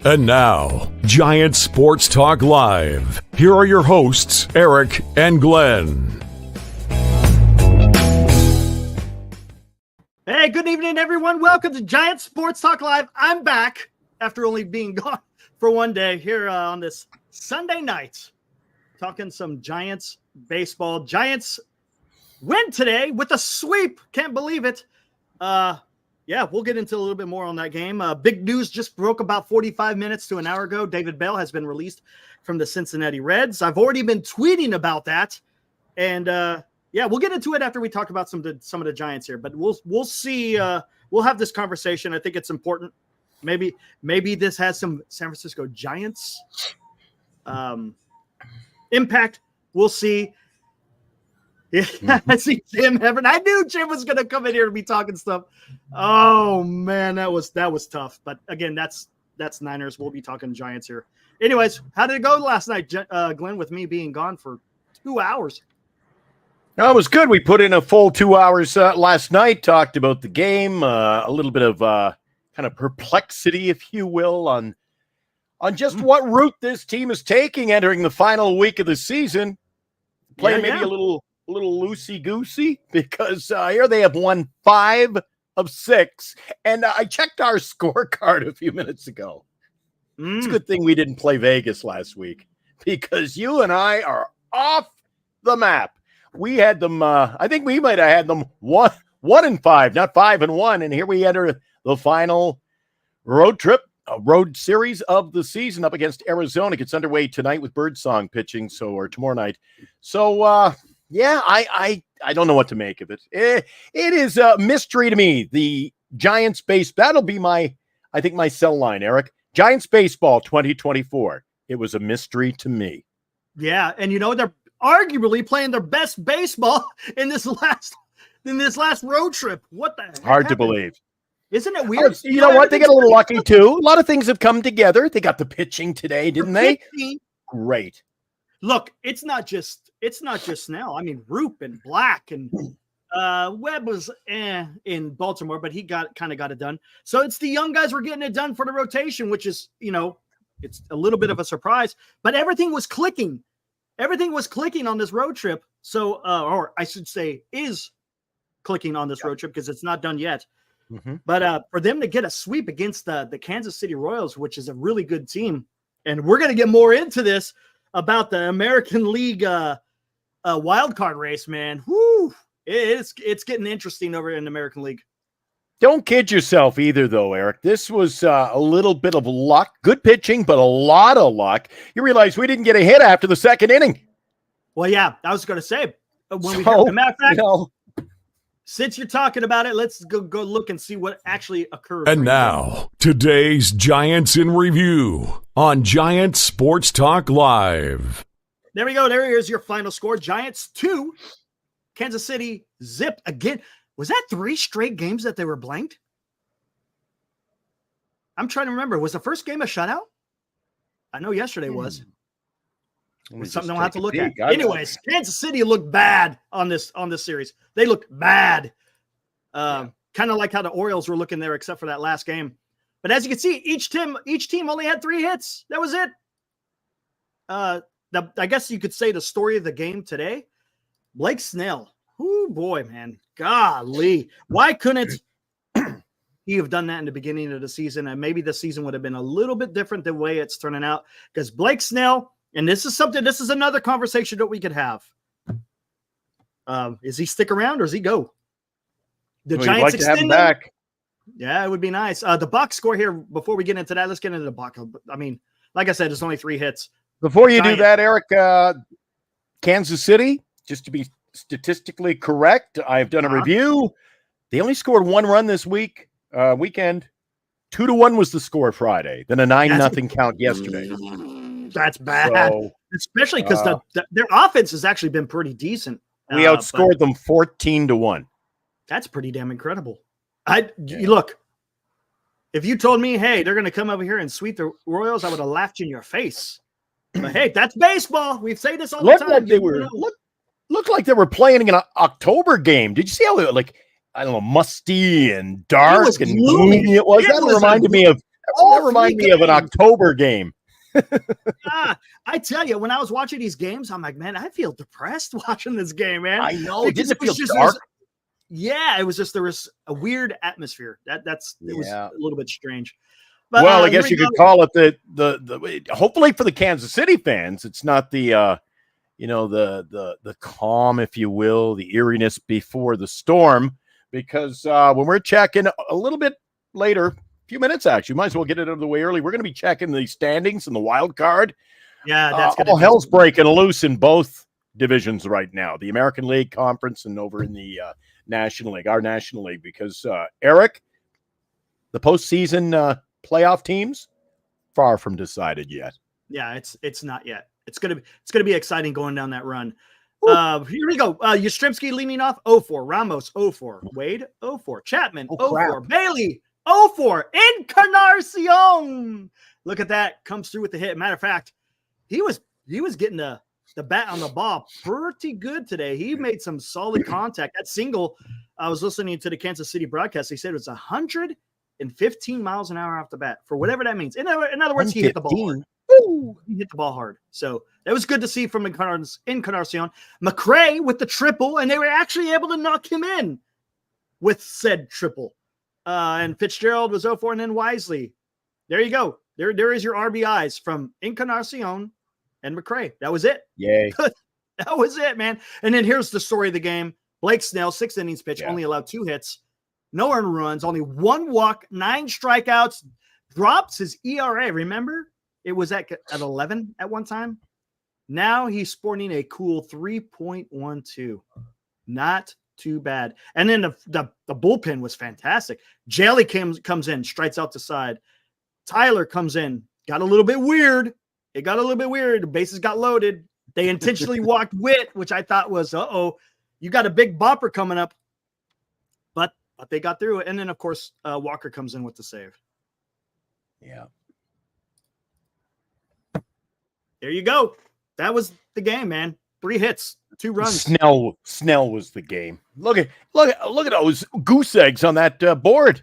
And now, Giant Sports Talk Live. Here are your hosts, Eric and Glenn. Hey, good evening, everyone. Welcome to Giant Sports Talk Live. I'm back after only being gone for one day here on this Sunday night, talking some Giants baseball. Giants win today with a sweep. Can't believe it. Yeah, we'll get into a little bit more on that game. Big news just broke about 45 minutes to an hour ago. David Bell has been released from the Cincinnati Reds. I've already been tweeting about that. And, yeah, we'll get into it after we talk about some of the Giants here. But we'll see. We'll have this conversation. I think it's important. Maybe this has some San Francisco Giants impact. We'll see. Yeah, I see Jim Heaven. I knew Jim was going to come in here and be talking stuff. Oh man, that was tough. But again, that's Niners. We'll be talking Giants here. Anyways, how did it go last night, Glenn? With me being gone for 2 hours. No, it was good. We put in a full 2 hours last night. Talked about the game, a little bit of kind of perplexity, if you will, on just what route this team is taking entering the final week of the season. Playing maybe a little loosey-goosey because here they have won 5 of 6. And I checked our scorecard a few minutes ago. It's a good thing we didn't play Vegas last week because you and I are off the map. We had them, I think we might have had them 1-5, not 5-1. And here we enter the final road series of the season up against Arizona. It gets underway tonight with Birdsong pitching, or tomorrow night. So, yeah, I don't know what to make of it. It is a mystery to me. The Giants that'll be my sell line, Eric. Giants baseball 2024. It was a mystery to me. Yeah, and they're arguably playing their best baseball in this last road trip. What the heck Hard happened? to believe. Isn't it weird? You know what? They got a little lucky too. A lot of things have come together. They got the pitching today, didn't they? Great. Look, it's not just Snell. I mean, Roop and Black and Webb was in Baltimore, but he kind of got it done. So it's the young guys were getting it done for the rotation, which is, it's a little bit of a surprise. But everything was clicking. Everything was clicking on this road trip. So, or I should say, is clicking on this road trip because it's not done yet. Mm-hmm. But for them to get a sweep against the Kansas City Royals, which is a really good team, and we're going to get more into this about the American League wild card race, man. Whoo! It's getting interesting over in the American League. Don't kid yourself either, though, Eric. This was a little bit of luck. Good pitching, but a lot of luck. You realize we didn't get a hit after the second inning. Well, yeah, I was going to say, when the matter of fact, since you're talking about it, let's go look and see what actually occurred. And now, today's Giants in Review on Giant Sports Talk Live. There we go. There is your final score. Giants 2, Kansas City zip again. Was that 3 straight games that they were blanked? I'm trying to remember. Was the first game a shutout? I know yesterday was. It's something I'll have to look at. Anyways, Kansas City looked bad on this series. They looked bad. Kind of like how the Orioles were looking there, except for that last game. But as you can see, each team only had 3 hits. That was it. I guess you could say the story of the game today, Blake Snell. Oh boy, man. Golly. Why couldn't he have done that in the beginning of the season? And maybe the season would have been a little bit different the way it's turning out. Because Blake Snell, and this is another conversation that we could have. Is he stick around or does he go? The Giants extend him back. Yeah, it would be nice. The box score here, before we get into that, let's get into the box. I mean, like I said, there's only 3 hits. Before you do that, Eric, Kansas City, just to be statistically correct, I've done a review. They only scored 1 run this weekend. 2-1 was the score Friday. Then a 9-0 count yesterday. That's bad, especially because their offense has actually been pretty decent. We outscored them 14-1. That's pretty damn incredible. Look, if you told me, hey, they're going to come over here and sweep the Royals, I would have laughed in your face. But hey, that's baseball. We say this all the time. Looked like they were playing in an October game. Did you see how they were, like, I don't know, musty and dark and gloomy it was? That reminded me of That reminds me of an October game. I tell you, when I was watching these games, I'm like, man, I feel depressed watching this game, man. I know. Because Didn't it feel dark? It was just, there was a weird atmosphere. It was a little bit strange. But, well, I guess you could call it the hopefully for the Kansas City fans, it's not the the calm, if you will, the eeriness before the storm, because when we're checking a little bit later, a few minutes actually, might as well get it out of the way early. We're going to be checking the standings and the wild card. Yeah, that's all hell's breaking loose in both divisions right now, the American League Conference and over in the National League, our National League, because Eric, the postseason playoff teams far from decided yet. Yeah, it's not yet. It's gonna be exciting going down that run. Here we go. Yastrzemski leading off 0-4, Ramos 0-4, Wade 0-4, Chapman 0-4, Bailey 0-4, Encarnacion. Look at that, comes through with the hit. Matter of fact, he was getting the bat on the ball pretty good today. He made some solid contact. That single, I was listening to the Kansas City broadcast. They said it was 115 miles an hour off the bat, for whatever that means. In other words, he hit the ball hard. He hit the ball hard. So that was good to see from Encarnacion. McRae with the triple, and they were actually able to knock him in with said triple. And Fitzgerald was 0-4, and then Wisely. There you go. There is your RBIs from Encarnacion and McRae. That was it. Yay. That was it, man. And then here's the story of the game. Blake Snell, 6 innings pitch, only allowed 2 hits, no earned runs, only 1 walk, 9 strikeouts, drops his ERA. Remember? It was at 11 at one time. Now he's sporting a cool 3.12. Not too bad. And then the bullpen was fantastic. Jaley comes in, strikes out the side. Tyler comes in, got a little bit weird. It got a little bit weird. The bases got loaded. They intentionally walked Witt, which I thought was, you got a big bopper coming up. But they got through it. And then, of course, Walker comes in with the save. Yeah. There you go. That was the game, man. 3 hits, 2 runs. Snell was the game. Look at those goose eggs on that board.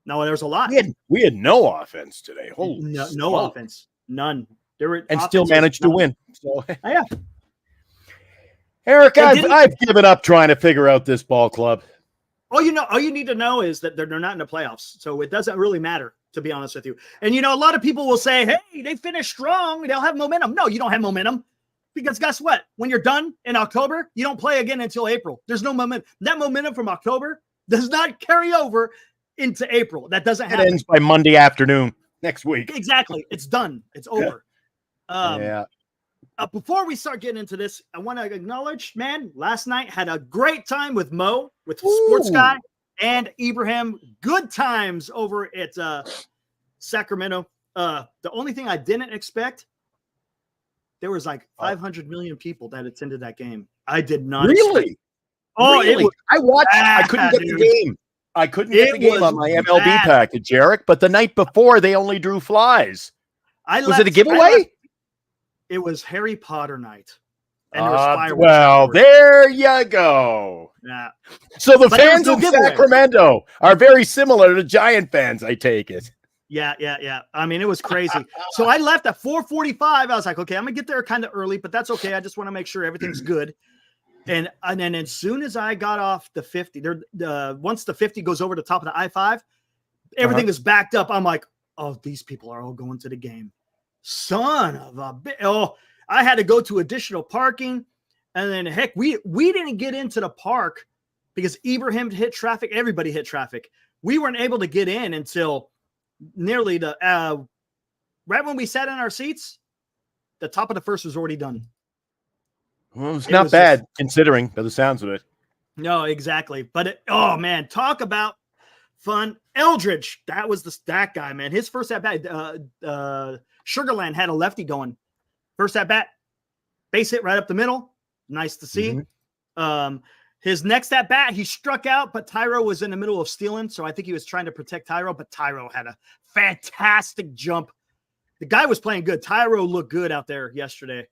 No, there's a lot. We had no offense today. Holy no offense. None. There were still managed to win. So yeah. Eric, I've given up trying to figure out this ball club. All you need to know is that they're not in the playoffs. So it doesn't really matter, to be honest with you. And a lot of people will say, hey, they finished strong. They'll have momentum. No, you don't have momentum. Because guess what? When you're done in October, you don't play again until April. There's no momentum. That momentum from October does not carry over into April. That doesn't happen. It ends by Monday afternoon next week. Exactly. It's done. It's over. Yeah. Before we start getting into this, I want to acknowledge, man, last night had a great time with Mo, with Sports Guy, and Ibrahim. Good times over at Sacramento. The only thing I didn't expect, there was like 500 million people that attended that game. I did not. Really? Really? I watched. I couldn't get the game. I couldn't get the game on my MLB package, Eric. But the night before, they only drew flies. Was it a giveaway? It was Harry Potter night. And there was fireworks. Well, there you go. Yeah. So the fans of Sacramento are very similar to Giant fans, I take it. Yeah. I mean, it was crazy. So I left at 4:45. I was like, okay, I'm going to get there kind of early, but that's okay. I just want to make sure everything's good. And then as soon as I got off the 50, once the 50 goes over the top of the I-5, everything is backed up. I'm like, oh, these people are all going to the game. Son of a bitch. Oh, I had to go to additional parking. And then, heck, we didn't get into the park because Ibrahim hit traffic. Everybody hit traffic. We weren't able to get in until nearly right when we sat in our seats, the top of the first was already done. Well, it's not bad considering by the sounds of it. No, exactly. But oh man, talk about fun. Eldridge, that was that guy, man. His first at bat, Sugarland had a lefty going. First at bat, base hit right up the middle. Nice to see. His next at bat, he struck out, but Tyro was in the middle of stealing. So I think he was trying to protect Tyro, but Tyro had a fantastic jump. The guy was playing good. Tyro looked good out there yesterday.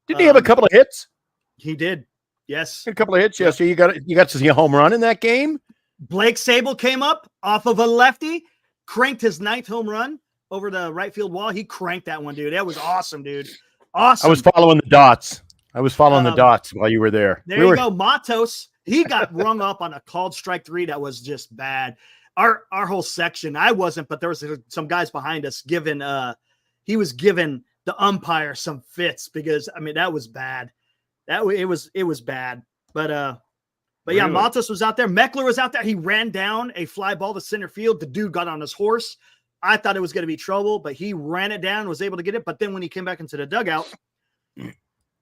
Didn't he have a couple of hits? He did. Yes. A couple of hits yesterday. You got to see a home run in that game. Blake Sable came up off of a lefty, cranked his 9th home run. over the right field wall. He cranked that one, dude. That was awesome, dude. Awesome. I was following the dots. While you were there. There you go. Matos, he got rung up on a called strike 3 that was just bad. Our whole section, I wasn't, but there was some guys behind us he was giving the umpire some fits because I mean that was bad. It was bad. But yeah, Really? Matos was out there. Meckler was out there. He ran down a fly ball to center field. The dude got on his horse. I thought it was going to be trouble, but he ran it down, was able to get it. But then when he came back into the dugout,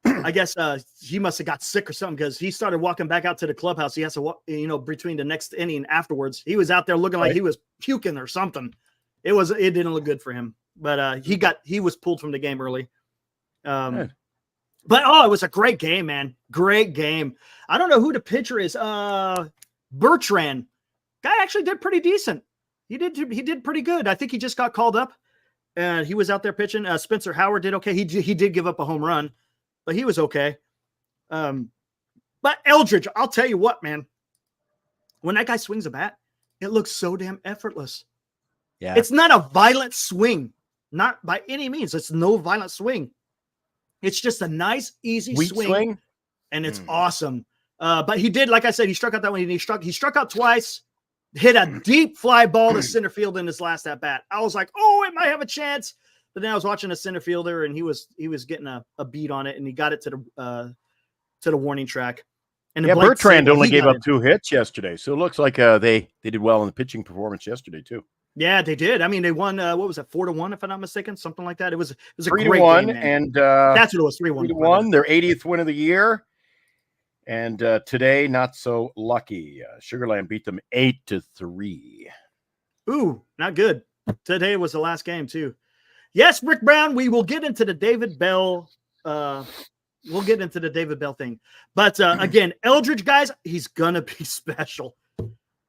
I guess he must have got sick or something because he started walking back out to the clubhouse. He has to walk, between the next inning afterwards. He was out there looking like he was puking or something. It didn't look good for him. But he was pulled from the game early. But it was a great game, man. Great game. I don't know who the pitcher is. Bertrand. Guy actually did pretty decent. He did pretty good. I think he just got called up. And he was out there pitching. Spencer Howard did okay. He did give up a home run, but he was okay. But Eldridge, I'll tell you what, man. When that guy swings a bat, it looks so damn effortless. Yeah. It's not a violent swing. Not by any means. It's no violent swing. It's just a nice, easy swing. And it's awesome. But he did, like I said, he struck out that one. He struck out twice. Hit a deep fly ball to center field in his last at bat. I was like, oh, it might have a chance. But then I was watching a center fielder, and he was getting a beat on it, and he got it to the warning track. And Bertrand only gave up 2 hits yesterday, so it looks like they did well in the pitching performance yesterday too. Yeah, they did. I mean, they won. What was it, 4-1, if I'm not mistaken, something like that. It was a 3-1, great game, and that's what it was. 3-1. 3-1. Their 80th win of the year. And today, not so lucky. Sugarland beat them 8-3. Ooh, not good. Today was the last game too. Yes, Rick Brown. We will get into the David Bell. We'll get into the David Bell thing. But again, Eldridge, guys, he's gonna be special.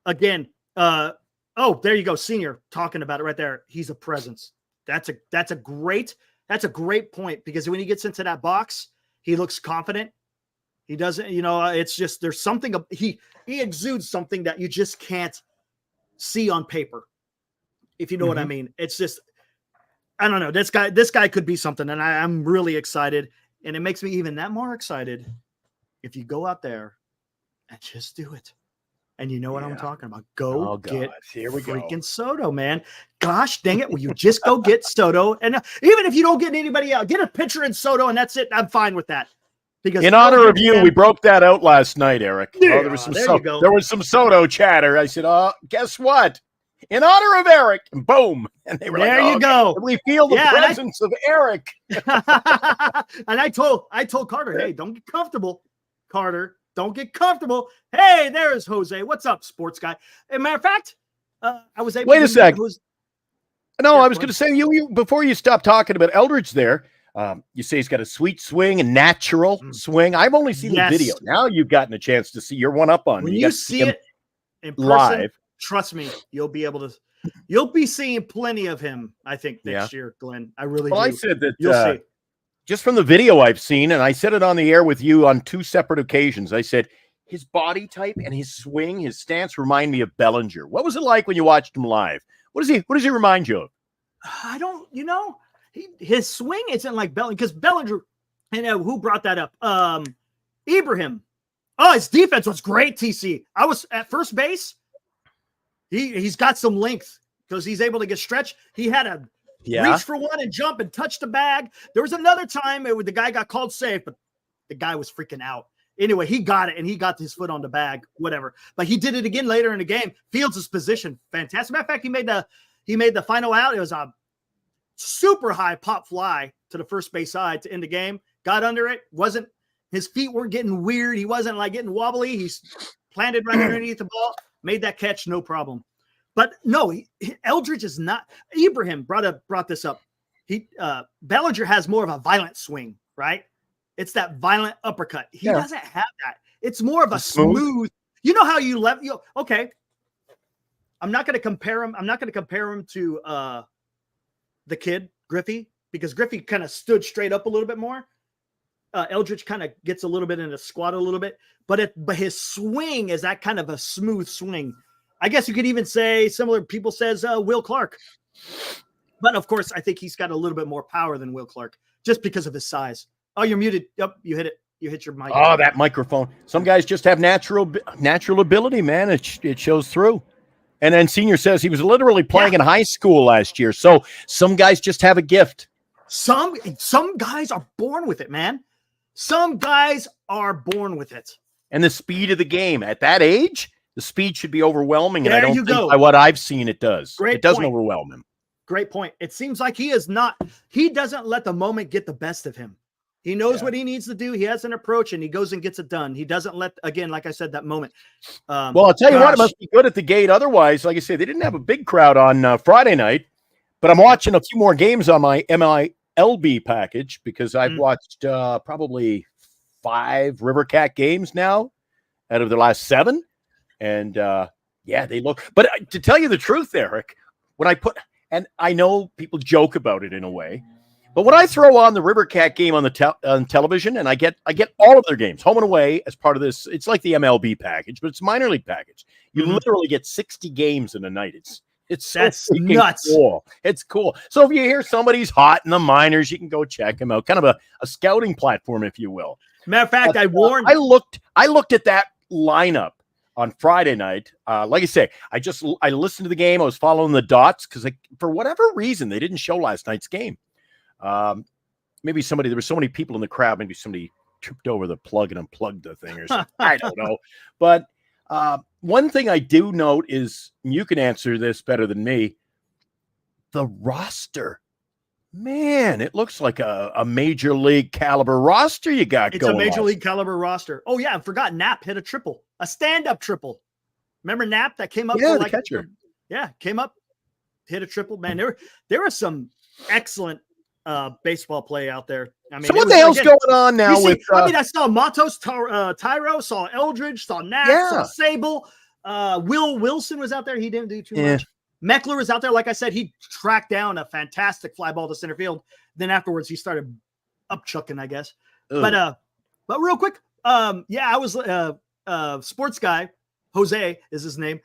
Again, there you go, Senior talking about it right there. He's a presence. That's a great point because when he gets into that box, he looks confident. He doesn't, it's just there's something he exudes something that you just can't see on paper. If you know what I mean. It's just I don't know. This guy could be something, and I'm really excited, and it makes me even that more excited if you go out there and just do it. And you know what I'm talking about. Get freaking Soto, man. Gosh dang it. Will you just go get Soto? And even if you don't get anybody else, get a pitcher in Soto, and that's it. I'm fine with that. Because in honor of you, we broke that out last night, Eric. Yeah, there was some Soto chatter. I said, guess what? In honor of Eric, and boom. And they were there like, you go. We feel the presence of Eric. And I told Carter, hey, don't get comfortable. Carter, don't get comfortable. Hey, there's Jose. What's up, sports guy? As a matter of fact, I was able Wait a sec. I was going to say, you before you stop talking about Eldridge there, you say he's got a sweet swing, a natural swing. I've only seen the video. Now you've gotten a chance to see your one up on. When you see it in person, live, trust me, you'll be seeing plenty of him, I think, next year, Glenn. I really do. I said that you'll see. Just from the video I've seen, and I said it on the air with you on 2 separate occasions. I said his body type and his swing, his stance remind me of Bellinger. What was it like when you watched him live? What does he remind you of? I don't, his swing isn't like Bellinger, because Bellinger, who brought that up? Ibrahim. Oh, his defense was great, TC. I was at first base. He's got some length because he's able to get stretched. He had a reach for one and jump and touch the bag. There was another time the guy got called safe, but the guy was freaking out. Anyway, he got it, and he got his foot on the bag, whatever. But he did it again later in the game. Fields' position, fantastic. Matter of fact, he made the final out. It was a super high pop fly to the first base side to end the game. Got under it. His feet weren't getting weird. He wasn't like getting wobbly. He's planted right underneath the ball. Made that catch, no problem. But no, Eldridge is not. Ibrahim brought this up. Bellinger has more of a violent swing, right? It's that violent uppercut. He doesn't have that. It's more of a smooth. You know how you left. Okay. I'm not going to compare him. I'm not going to compare him to the kid Griffey, because Griffey kind of stood straight up a little bit more. Eldridge kind of gets a little bit in a squat a little bit, but his swing is that kind of a smooth swing. I guess you could even say similar. People says Will Clark. But of course, I think he's got a little bit more power than Will Clark just because of his size. Oh, you're muted. Yep, you hit it. You hit your mic. Oh, that microphone. Some guys just have natural ability, man. It shows through. And then Senior says he was literally playing in high school last year. So some guys just have a gift. Some guys are born with it, man. Some guys are born with it. And the speed of the game at that age, the speed should be overwhelming. And There I don't you think go. by what I've seen, it does. Great It doesn't point. overwhelm him. Great point. It seems like he doesn't let the moment get the best of him. He knows what he needs to do. He has an approach and he goes and gets it done. He doesn't let, again, like I said, that moment. Well, I'll tell you what, it must be good at the gate. Otherwise, like I say, they didn't have a big crowd on Friday night, but I'm watching a few more games on my MILB package because I've watched probably 5 River Cat games now out of the last 7. And they look, but to tell you the truth, Eric, when and I know people joke about it in a way, but when I throw on the River Cat game on the on television, and I get all of their games home and away as part of this, it's like the MLB package, but it's a minor league package. You literally get 60 games in a night. That's nuts. Cool. It's cool. So if you hear somebody's hot in the minors, you can go check them out. Kind of a scouting platform, if you will. Matter of fact, I looked at that lineup on Friday night. Like I say, I listened to the game. I was following the dots because for whatever reason they didn't show last night's game. Maybe there were so many people in the crowd. Maybe somebody tripped over the plug and unplugged the thing or something. I don't know. But one thing I do note is, you can answer this better than me, the roster. Man, it looks like a major league caliber roster you got going. It's a major league caliber roster. Oh, yeah. I forgot Knapp hit a triple, a stand-up triple. Remember Knapp that came up? Yeah, the catcher. Yeah, came up, hit a triple. Man, there was some excellent baseball play out there. I mean, so what the hell's going on now I saw Matos, Tyro, saw Eldridge, saw Knapp, saw Sable. Will Wilson was out there. He didn't do too much. Meckler was out there. Like I said, he tracked down a fantastic fly ball to center field. Then afterwards, he started upchucking, I guess. Ooh. But real quick, I was sports guy. Jose is his name.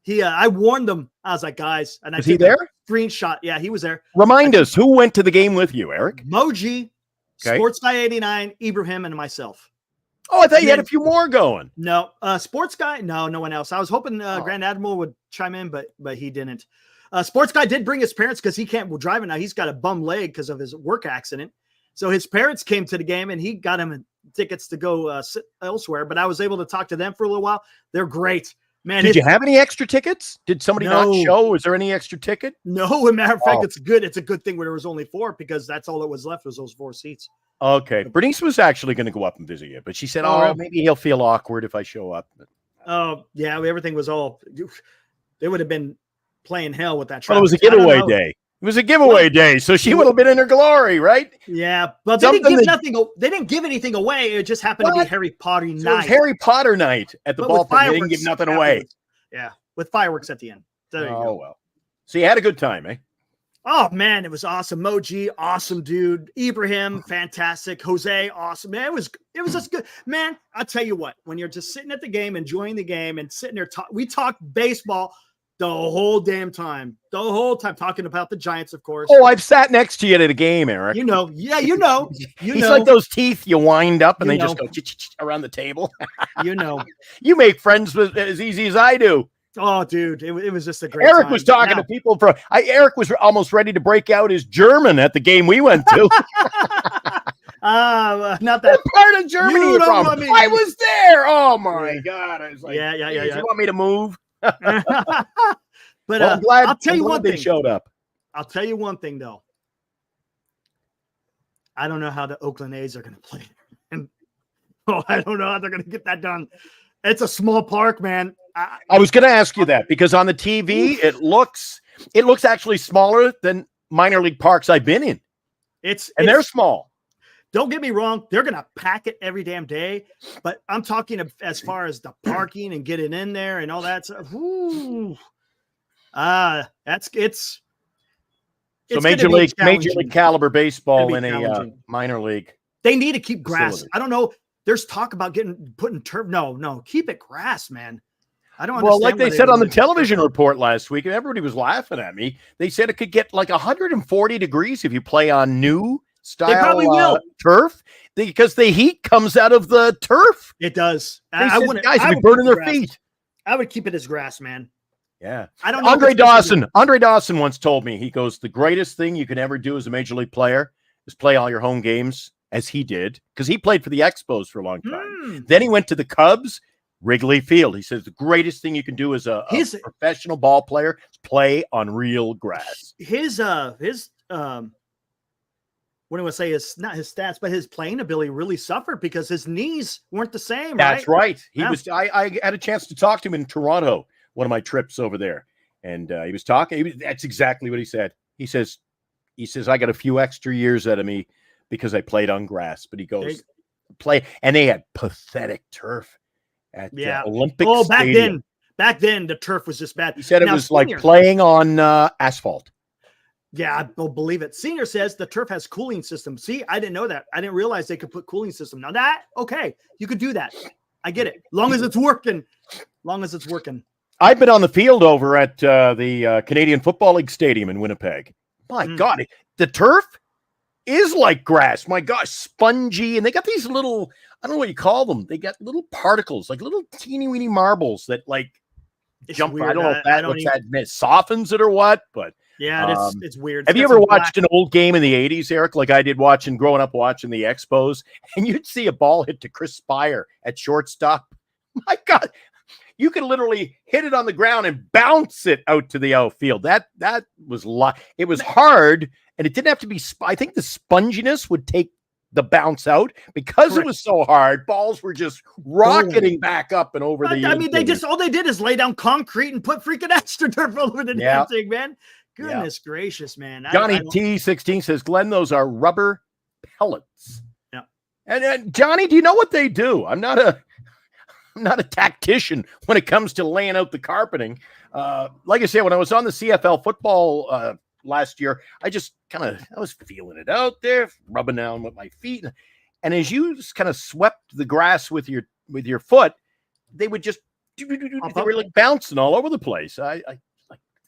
I warned them. I was like, guys, and is he there? Screenshot. Yeah, he was there. Remind us, who went to the game with you, Eric? Moji, Sports Guy 89, Ibrahim, and myself. Oh, I thought you had a few more going. No, Sports Guy. No one else. I was hoping Grand Admiral would chime in, but he didn't. Sports Guy did bring his parents because he can't drive it now. He's got a bum leg because of his work accident. So his parents came to the game and he got him tickets to go sit elsewhere. But I was able to talk to them for a little while. They're great. Man, did you have any extra tickets? Did somebody not show? Was there any extra ticket? No, as a matter of fact, it's good. It's a good thing where there was only 4 because that's all that was left was those 4 seats. Okay. Bernice was actually going to go up and visit you, but she said, maybe he'll feel awkward if I show up. Oh, yeah. Everything was they would have been playing hell with that. Well, it was a giveaway day. It was a giveaway day, so she would have been in her glory, right? Yeah, but they didn't give nothing. They didn't give anything away. It just happened to be Harry Potter night. So it was Harry Potter night at the ballpark. They didn't give nothing away. Yeah, with fireworks at the end. There you go. Well. So you had a good time, eh? Oh man, it was awesome. Moji, awesome dude. Ibrahim, fantastic. Jose, awesome. Man, it was just good. Man, I'll tell you what. When you're just sitting at the game, enjoying the game, and sitting there, we talked baseball the whole damn time. The whole time talking about the Giants, of course. Oh, I've sat next to you at a game, Eric. You know. He's like those teeth you wind up and they just go around the table. You make friends with as easy as I do. Oh, dude, it was just a great Eric time. Was talking to people Eric was almost ready to break out his German at the game we went to. Not that what part of Germany you from? I was there. Oh my God. I was like, yeah. You want me to move? But I'm glad, I'll tell you one thing. They showed up. I'll tell you one thing though. I don't know how the Oakland A's are going to play, and I don't know how they're going to get that done. It's a small park, man. I was going to ask you that because on the TV it looks actually smaller than minor league parks I've been in. They're small. Don't get me wrong. They're going to pack it every damn day, but I'm talking as far as the parking and getting in there and all that stuff. So major league caliber baseball in a minor league. They need to keep grass. I don't know. There's talk about putting turf. No, keep it grass, man. I don't Well, understand. like they why said on the really- television report last week, and everybody was laughing at me. They said it could get like 140 degrees if you play on new style probably will. turf, because the heat comes out of the turf. It does. They I said wouldn't. guys I would be would burning keep their the grass. feet. I would keep it as grass, man. Yeah. I don't know. Andre Dawson once told me, he goes, the greatest thing you can ever do as a major league player is play all your home games, as he did, because he played for the Expos for a long time. Then he went to the Cubs, Wrigley Field. He says the greatest thing you can do as a professional ball player is play on real grass. His what do I say? Not his stats, but his playing ability really suffered because his knees weren't the same. That's right. He Yeah. was. I had a chance to talk to him in Toronto, one of my trips over there, and he was talking. That's exactly what he said. He says, I got a few extra years out of me because I played on grass. But he goes, play, and they had pathetic turf at Olympic Stadium. Back then the turf was just bad. He said it was like playing on asphalt. Yeah, I don't believe it. Senior says the turf has cooling system. See, I didn't know that. I didn't realize they could put cooling system. Now okay, you could do that. I get it. Long as it's working. I've been on the field over at the Canadian Football League Stadium in Winnipeg. My God, the turf is like grass. My gosh, spongy. And they got these little, I don't know what you call them. They got little particles, like little teeny weeny marbles that like jump. Weird. I don't know if that softens it or what, but yeah, it's weird. Have you ever watched an old game in the 80s, Eric, like I did growing up watching the Expos, and you'd see a ball hit to Chris Spire at shortstop? My God, you could literally hit it on the ground and bounce it out to the outfield. That was it was hard, and it didn't have to be. I think the sponginess would take the bounce out because Correct. It was so hard. Balls were just rocketing back up and over the. I mean, all they did is lay down concrete and put freaking extra turf all over the damn thing, man. Goodness gracious, man. Johnny T16 says, Glenn, those are rubber pellets. Yeah. And Johnny, do you know what they do? I'm not a tactician when it comes to laying out the carpeting. Like I said, when I was on the CFL football last year, I was feeling it out there, rubbing down with my feet. And as you just kind of swept the grass with your foot, they would just, they were like bouncing all over the place.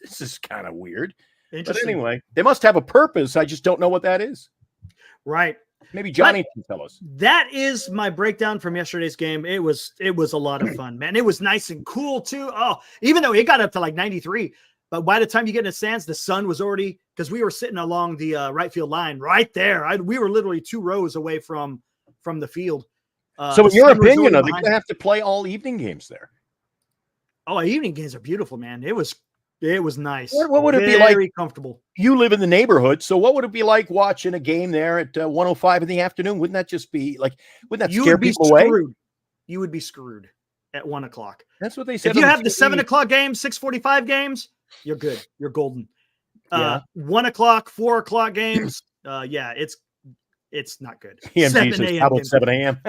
This is kind of weird. But anyway, they must have a purpose. I just don't know what that is. Right. Maybe Johnny can tell us. That is my breakdown from yesterday's game. It was a lot of fun, man. It was nice and cool too. Oh, even though it got up to like 93, but by the time you get in the stands, the sun was already, because we were sitting along the right field line right there. We were literally 2 rows away from the field. So in your opinion, are they going to have to play all evening games there? Oh, evening games are beautiful, man. It was nice. What would it be like? Very comfortable. You live in the neighborhood, so what would it be like watching a game there at 1:05 in the afternoon? Wouldn't that just be like? Wouldn't that scare people away? You would be screwed at 1 o'clock. That's what they said. If you have the 7 o'clock games, 6:45 games, you're good. You're golden. 1 o'clock, 4 o'clock games. It's not good. EMG says, how about 7 a.m.?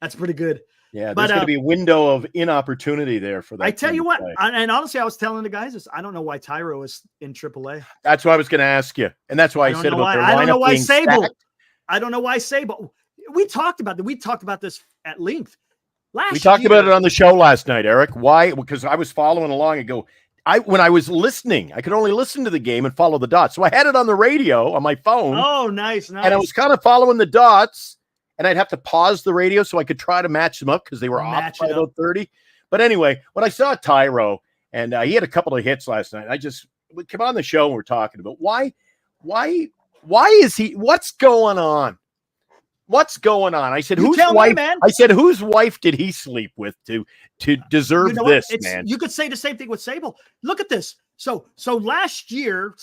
That's pretty good. Yeah, there's going to be a window of inopportunity there for that. I tell you what, and honestly, I was telling the guys this. I don't know why Tyro is in AAA. That's what I was going to ask you, and that's why I said about their lineup. I don't know why Sable. Stacked. I don't know why Sable. We talked about that. We talked about this at length last. We talked about it on the show last night, Eric. Why? Because I was following along and go. When I was listening, I could only listen to the game and follow the dots. So I had it on the radio on my phone. Oh, nice. And I was kind of following the dots. And I'd have to pause the radio so I could try to match them up because they were off by about 30. But anyway, when I saw Tyro, and he had a couple of hits last night, we came on the show and we're talking about why is he? What's going on? What's going on? I said, whose wife? I said, whose wife did he sleep with to deserve this, man? You could say the same thing with Sable. Look at this. So last year,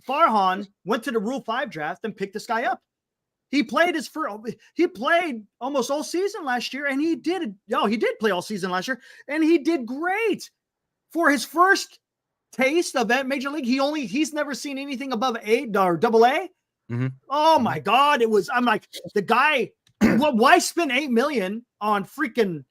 Farhan went to the Rule 5 draft and picked this guy up. He played almost all season last year, and he did play all season last year, and he did great for his first taste of that major league. He's never seen anything above A or double A. Mm-hmm. Oh my God. I'm like, the guy, why spend $8 million on freaking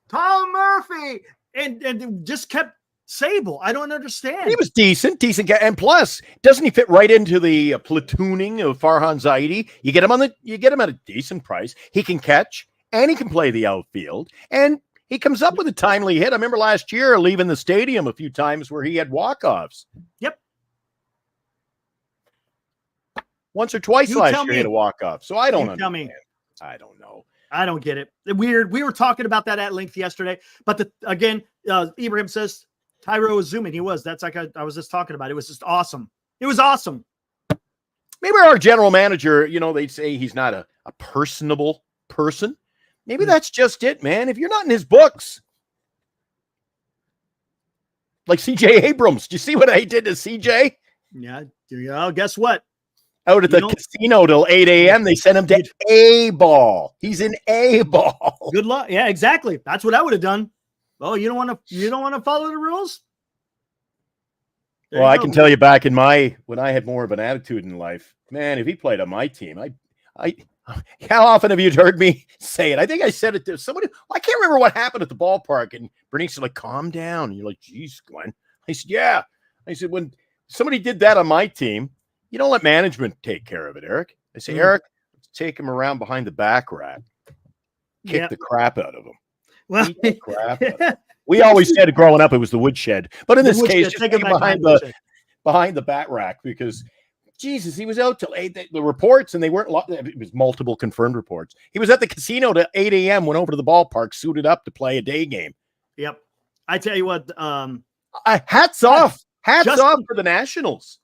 Tom Murphy and just kept Sable? I don't understand. He was decent guy, and plus, doesn't he fit right into the platooning of Farhan Zaidi? You get him at a decent price. He can catch and he can play the outfield, and He comes up with a timely hit. I remember last year leaving the stadium a few times where he had walk-offs. Yep. Once or twice last year he had a walk-off. So I don't understand. I don't know. I don't get it. Weird. We were talking about that at length yesterday. But again, Ibrahim says Tyro was zooming. He was. That's like I was just talking about. It was just awesome. It was awesome. Maybe our general manager, they'd say he's not a personable person. Maybe that's just it, man. If you're not in his books, like CJ Abrams, do you see what I did to CJ? Yeah. Guess what? Out at the casino till 8 a.m. They sent him to A-ball. He's in A-ball. Good luck. Yeah, exactly. That's what I would have done. Oh, you don't want to follow the rules? Well, I can tell you back in when I had more of an attitude in life, man, if he played on my team, how often have you heard me say it? I think I said it to somebody. I can't remember what happened at the ballpark. And Bernice was like, calm down. And you're like, geez, Glenn. I said, yeah. I said, when somebody did that on my team, you don't let management take care of it, Eric. I say, Eric, let's take him around behind the back rack. Kick the crap out of him. Well, we always said growing up it was the woodshed. But in this case, just take him behind the bat rack because, Jesus, he was out till 8. The reports, and they weren't, it was multiple confirmed reports. He was at the casino to 8 a.m., went over to the ballpark, suited up to play a day game. Yep. I tell you what. Hats off. Hats off for the Nationals.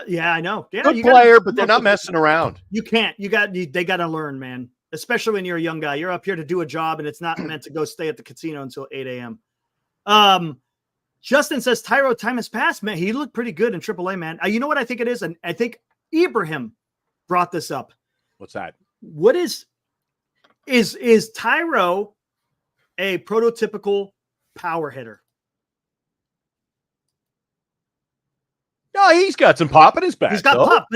Yeah, I know. Yeah, good player, but they're not messing around. You can't. They got to learn, man. Especially when you're a young guy. You're up here to do a job, and it's not meant to go stay at the casino until 8 a.m. Justin says, Tyro, time has passed, man. He looked pretty good in AAA, man. You know what I think it is? And I think Ibrahim brought this up. What's that? What is Tyro a prototypical power hitter? No, he's got some pop in his back. He's got pop,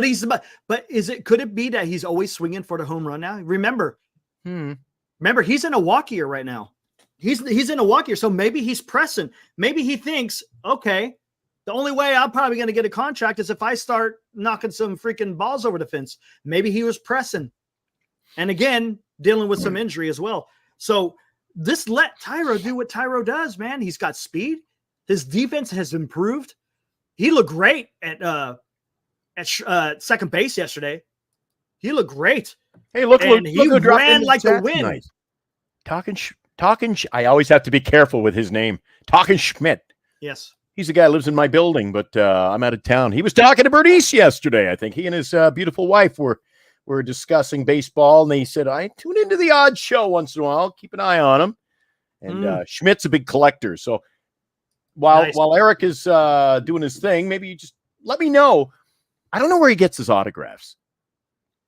but could it be that he's always swinging for the home run now? Remember, he's in a walk year right now. He's in a walk year, so maybe he's pressing. Maybe he thinks, okay, the only way I'm probably going to get a contract is if I start knocking some freaking balls over the fence. Maybe he was pressing, and again, dealing with some injury as well. So this let Tyro do what Tyro does, man. He's got speed. His defense has improved. He looked great at second base yesterday. He looked great. Hey, look, he ran like the wind. Talking. I always have to be careful with his name. Talking Schmidt. Yes, he's the guy who lives in my building, but I'm out of town. He was talking to Bernice yesterday. I think he and his beautiful wife were discussing baseball, and they said, "I tune into the odd show once in a while. Keep an eye on him." And Schmidt's a big collector, so. While Eric is doing his thing, maybe you just let me know. I don't know where he gets his autographs.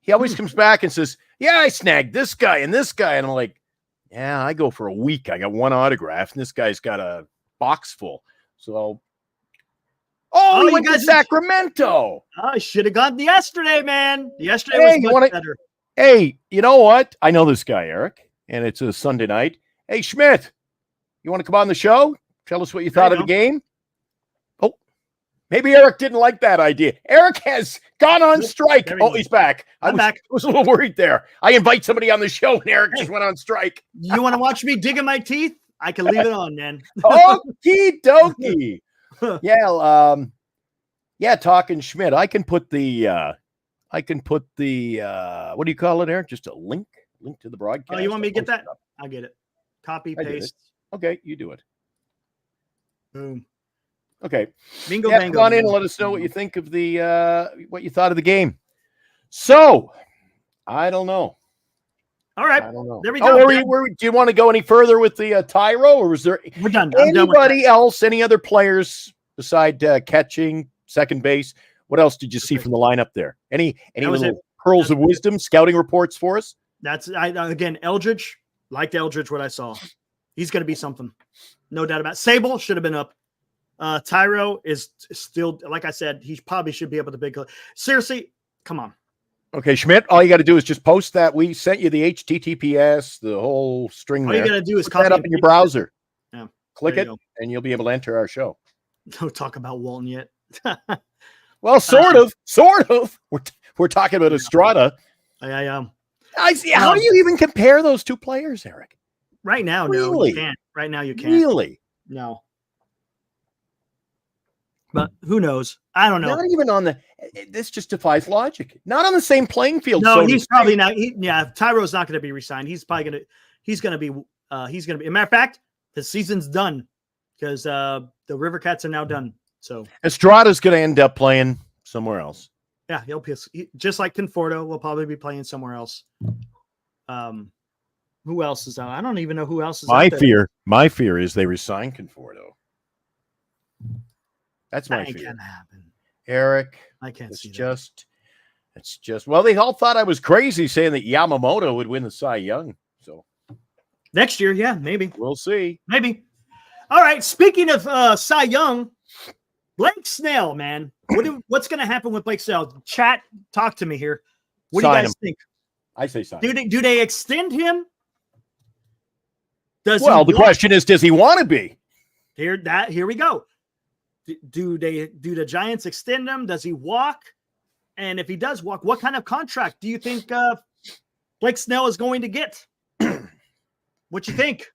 He always comes back and says, yeah, I snagged this guy and this guy. And I'm like, yeah, I go for a week. I got one autograph, and this guy's got a box full. So, he went to Sacramento. I should have gone yesterday, man. Yesterday was much better. Hey, you know what? I know this guy, Eric, and it's a Sunday night. Hey, Schmidt, you want to come on the show? Tell us what you thought of the game. Oh, maybe Eric didn't like that idea. Eric has gone on strike. Oh, he's back. I'm back. I was a little worried there. I invite somebody on the show, and Eric just went on strike. You want to watch me digging my teeth? I can leave it on, man. Okie dokie. Yeah, talking Schmidt. I can put the what do you call it, Eric? Just a link to the broadcast. Oh, you want me to get that? I'll get it. Copy, paste. Okay, you do it. Boom. Okay. Bingo, bango. Come on in and let us know what you think of what you thought of the game. So, I don't know. All right. I don't know. There we go. Do you want to go any further with the Tyro, or was there We're done. anybody else, any other players beside catching, second base? What else did you see from the lineup there? Any little pearls of wisdom, scouting reports for us? Again, Eldridge, liked Eldridge, what I saw. He's going to be something. No doubt about it. Sable should have been up. Tyro is still, like I said, he probably should be up at the big. Seriously, come on. Okay, Schmidt, all you got to do is just post that. We sent you the HTTPS, the whole string all there. You got to do is put that up in your browser. Yeah. Click it, and you'll be able to enter our show. Don't talk about Walton yet. Well, sort of. We're talking about Estrada. I see. How do you even compare those two players, Eric? Right now, no, Really? you can't. Right now, you can't. Really? No. But who knows? I don't know. Not even on the. This just defies logic. Not on the same playing field. No, so he's probably not. Tyro's not going to be resigned. He's probably going to. He's going to be. He's going to be. As a matter of fact, the season's done because the River Cats are now done. So Estrada's going to end up playing somewhere else. Yeah, he'll be just like Conforto will probably be playing somewhere else. Who else is out? I don't even know who else is out there. My fear is they resign Conforto. That's my fear. That can't happen. Eric, I can't see it's just well, they all thought I was crazy saying that Yamamoto would win the Cy Young. So next year, yeah, maybe. We'll see. Maybe. All right. Speaking of Cy Young, Blake Snell, man. What's going to happen with Blake Snell? Chat, talk to me here. What do you guys think? I say sign. Do they extend him? The question is, does he want to be? Here we go. Do the Giants extend him? Does he walk? And if he does walk, what kind of contract do you think Blake Snell is going to get? What you think?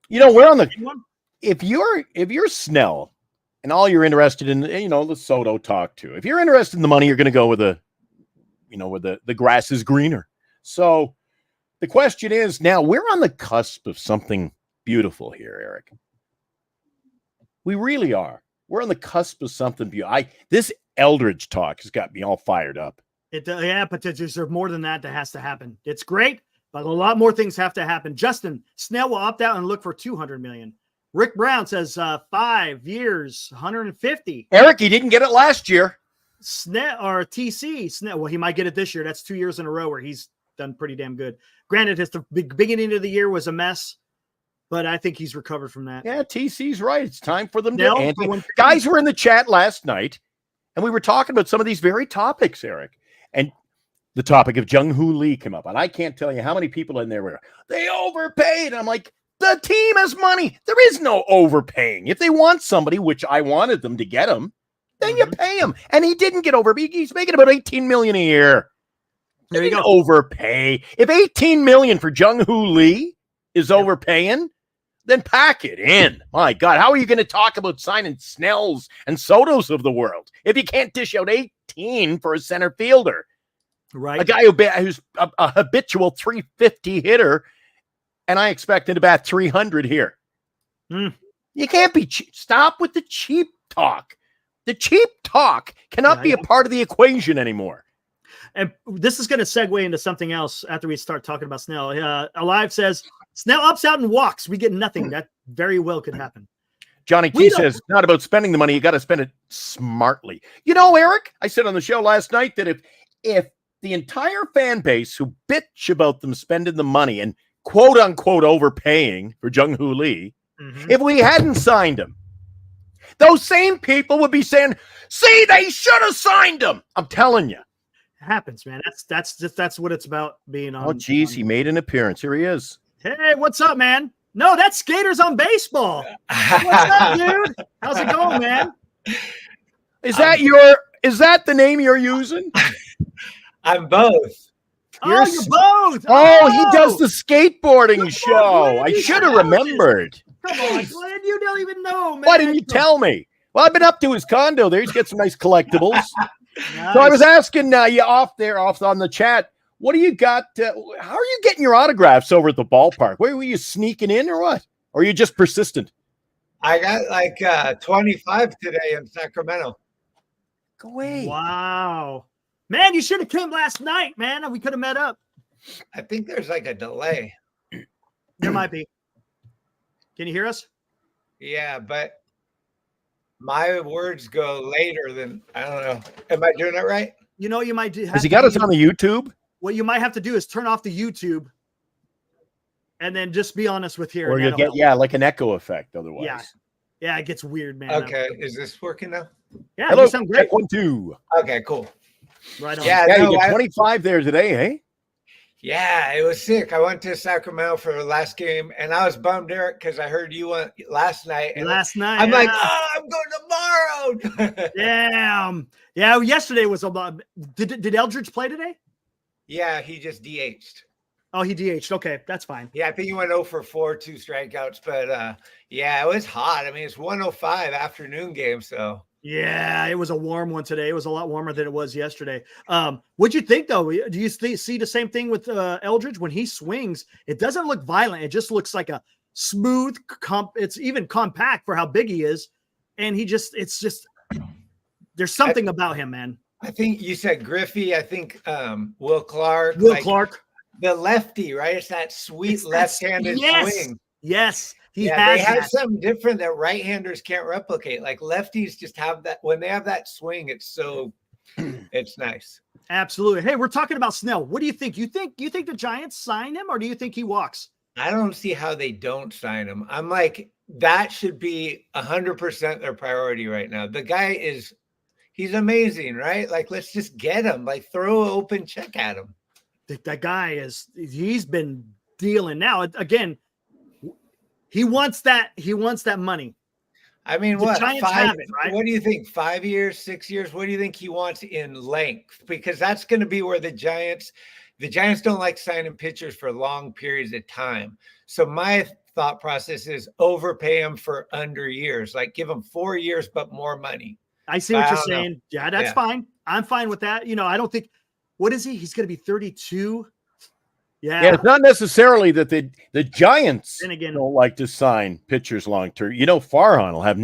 We're on the. If you're Snell, and all you're interested in, the Soto talk to. If you're interested in the money, you're going to go with where the grass is greener. So the question is now we're on the cusp of something beautiful here, Eric. We really are. We're on the cusp of something beautiful. This Eldridge talk has got me all fired up. But there's more than that has to happen. It's great, but a lot more things have to happen. Justin, Snell will opt out and look for $200 million. Rick Brown says 5 years, 150. Eric, he didn't get it last year. Snell or TC Snell. Well, he might get it this year. That's 2 years in a row where he's done pretty damn good. Granted, the beginning of the year was a mess, but I think he's recovered from that. Yeah, TC's right. It's time for them Snell, to. Guys were in the chat last night, and we were talking about some of these very topics, Eric. And the topic of Jung-Hoo Lee came up, and I can't tell you how many people in there were. They overpaid. I'm like. The team has money. There is no overpaying. If they want somebody, which I wanted them to get him, then you pay him. And he didn't get overpaid. He's making about $18 million a year. There you go. Overpay. If $18 million for Jung-Hoo Lee is overpaying, then pack it in. My God, how are you going to talk about signing Snells and Sotos of the world if you can't dish out 18 for a center fielder? Right. A guy who's a habitual 350 hitter. And I expect him to bat 300 here. You can't be cheap. Stop with the cheap talk. The cheap talk cannot be a part of the equation anymore. And this is going to segue into something else after we start talking about Snell. Alive says, Snell ups out and walks. We get nothing. That very well could happen. Johnny T says, it's not about spending the money. You got to spend it smartly. Eric, I said on the show last night that if the entire fan base who bitch about them spending the money and quote unquote overpaying for Jung-Hoo Lee, if we hadn't signed him, those same people would be saying, see, they should have signed him. I'm telling you. It happens, man. That's what it's about being on. Oh, geez, he made an appearance. Here he is. Hey, what's up, man? No, that's Skaters on Baseball. What's up, dude? How's it going, man? Is that the name you're using? I'm both. You're both. Oh, he does the skateboarding show. I should have remembered. Come on, Glenn. You don't even know, man. Why didn't you tell me? Well, I've been up to his condo there. He's got some nice collectibles. Nice. So I was asking you off on the chat, what do you got? How are you getting your autographs over at the ballpark? Were you sneaking in or what? Or are you just persistent? I got like 25 today in Sacramento. Go away. Wow. Man, you should have come last night, man. We could have met up. I think there's like a delay. There might be. Can you hear us? Yeah, but my words go later than, I don't know. Am I doing it right? You might do. Has he got us on the YouTube? What you might have to do is turn off the YouTube and then just be honest with here. Or you'll get, like an echo effect otherwise. Yeah, it gets weird, man. Okay. Is this working now? Yeah, hello, you sound great. Check 1, 2. Okay, cool. Right on. Yeah, you get 25 there today, hey? Yeah, it was sick. I went to Sacramento for the last game, and I was bummed, Eric, because I heard you went last night. And I'm like, I'm going tomorrow. Damn. Yeah, yesterday was a lot. Did Eldridge play today? Yeah, he just DH'd. Oh, he DH'd. Okay, that's fine. Yeah, I think he went 0 for 4, 2 strikeouts. But yeah, it was hot. I mean, it's 105 afternoon game, so. Yeah, it was a warm one today. It was a lot warmer than it was yesterday. What'd you think, though? Do you see the same thing with Eldridge? When he swings, it doesn't look violent. It just looks like a smooth, it's even compact for how big he is. And there's something about him, man. I think you said Griffey. I think Will Clark. Clark. The lefty, right? It's that sweet left-handed swing. Yes. They have something different that right-handers can't replicate. Like lefties just have that. When they have that swing, it's nice. Absolutely. Hey, we're talking about Snell. What do you think? You think the Giants sign him, or do you think he walks? I don't see how they don't sign him. I'm like, that should be 100% their priority right now. The guy he's amazing, right? Like, let's just get him. Like, throw an open check at him. That guy he's been dealing now. Again, he wants that money. I mean, the Giants have it, right? What do you think? 5 years, 6 years? What do you think he wants in length? Because that's going to be where the Giants don't like signing pitchers for long periods of time. So my thought process is overpay him for under years, like give him 4 years, but more money. I see what you're saying. Yeah, that's fine. I'm fine with that. I don't think, what is he? He's going to be 32. Yeah, it's not necessarily that the Giants don't like to sign pitchers long term. Farhan will have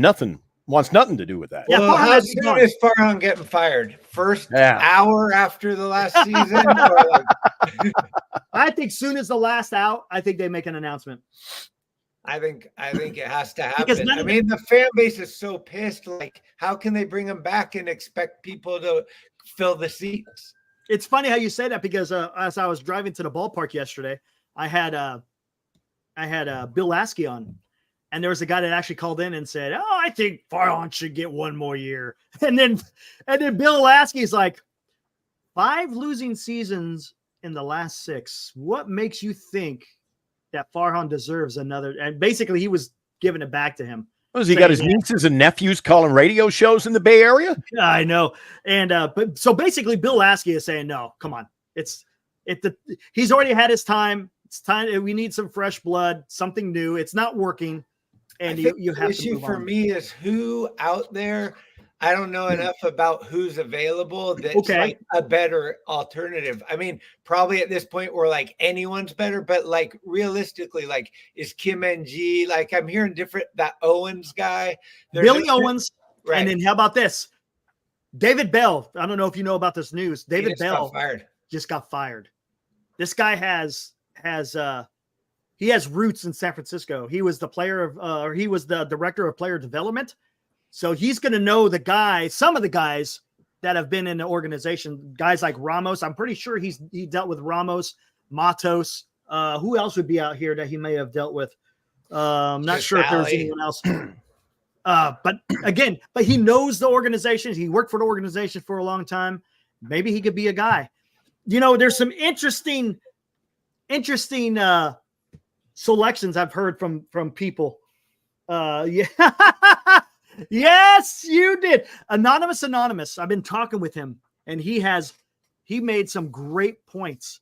wants nothing to do with that. Yeah, well, how soon is Farhan getting fired? First hour after the last season? I think soon as the last out, I think they make an announcement. I think it has to happen. I mean, the fan base is so pissed. Like, how can they bring him back and expect people to fill the seats? It's funny how you say that, because as I was driving to the ballpark yesterday, I had Bill Lasky on, and there was a guy that actually called in and said, "Oh, I think Farhan should get one more year." And then Bill Lasky's like, 5 losing seasons in the last 6. What makes you think that Farhan deserves another? And basically, he was giving it back to him. He got his nieces and nephews calling radio shows in the Bay Area? Yeah, I know. And but so basically Bill Lasky is saying, no, come on. He's already had his time. It's time. We need some fresh blood, something new. It's not working. And you have to move on. The issue for me is who out there. I don't know enough about who's available that's like a better alternative. I mean, probably at this point we're like anyone's better, but like realistically, like is Kim NG, like I'm hearing that Owens guy. Billy Owens. Right. And then how about this? David Bell. I don't know if you know about this news. David Bell just got fired. This guy has roots in San Francisco. He was the director of player development. So he's going to know some of the guys that have been in the organization, guys like Ramos. I'm pretty sure he dealt with Ramos, Matos. Who else would be out here that he may have dealt with? I'm not sure if there was anyone else. But he knows the organization. He worked for the organization for a long time. Maybe he could be a guy. There's some interesting selections I've heard from people. Yeah. Yes, you did. Anonymous. I've been talking with him, and he made some great points.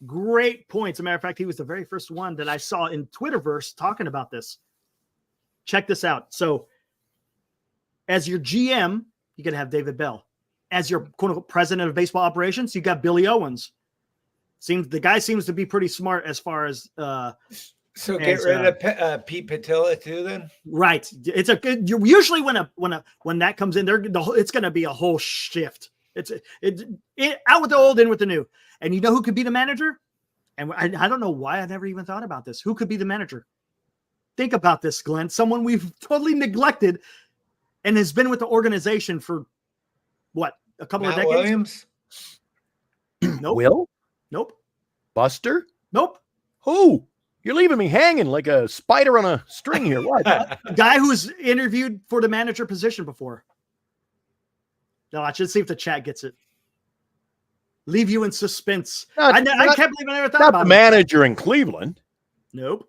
Great points. As a matter of fact, he was the very first one that I saw in Twitterverse talking about this. Check this out. So, as your GM, you can have David Bell. As your quote unquote president of baseball operations, you got Billy Owens. The guy seems to be pretty smart as far as So get rid of Pete Patilla too, then. Right. It's a good. Usually when that comes in, it's going to be a whole shift. It's out with the old, in with the new. And you know who could be the manager? And I don't know why I never even thought about this. Who could be the manager? Think about this, Glenn. Someone we've totally neglected, and has been with the organization for what, a couple of decades. Williams. Nope. Will? Nope. Buster? Nope. Who? You're leaving me hanging like a spider on a string here. What? A guy who's interviewed for the manager position before. No, I should see if the chat gets it. Leave you in suspense. I can't believe I never thought about it. Not the manager in Cleveland. Nope.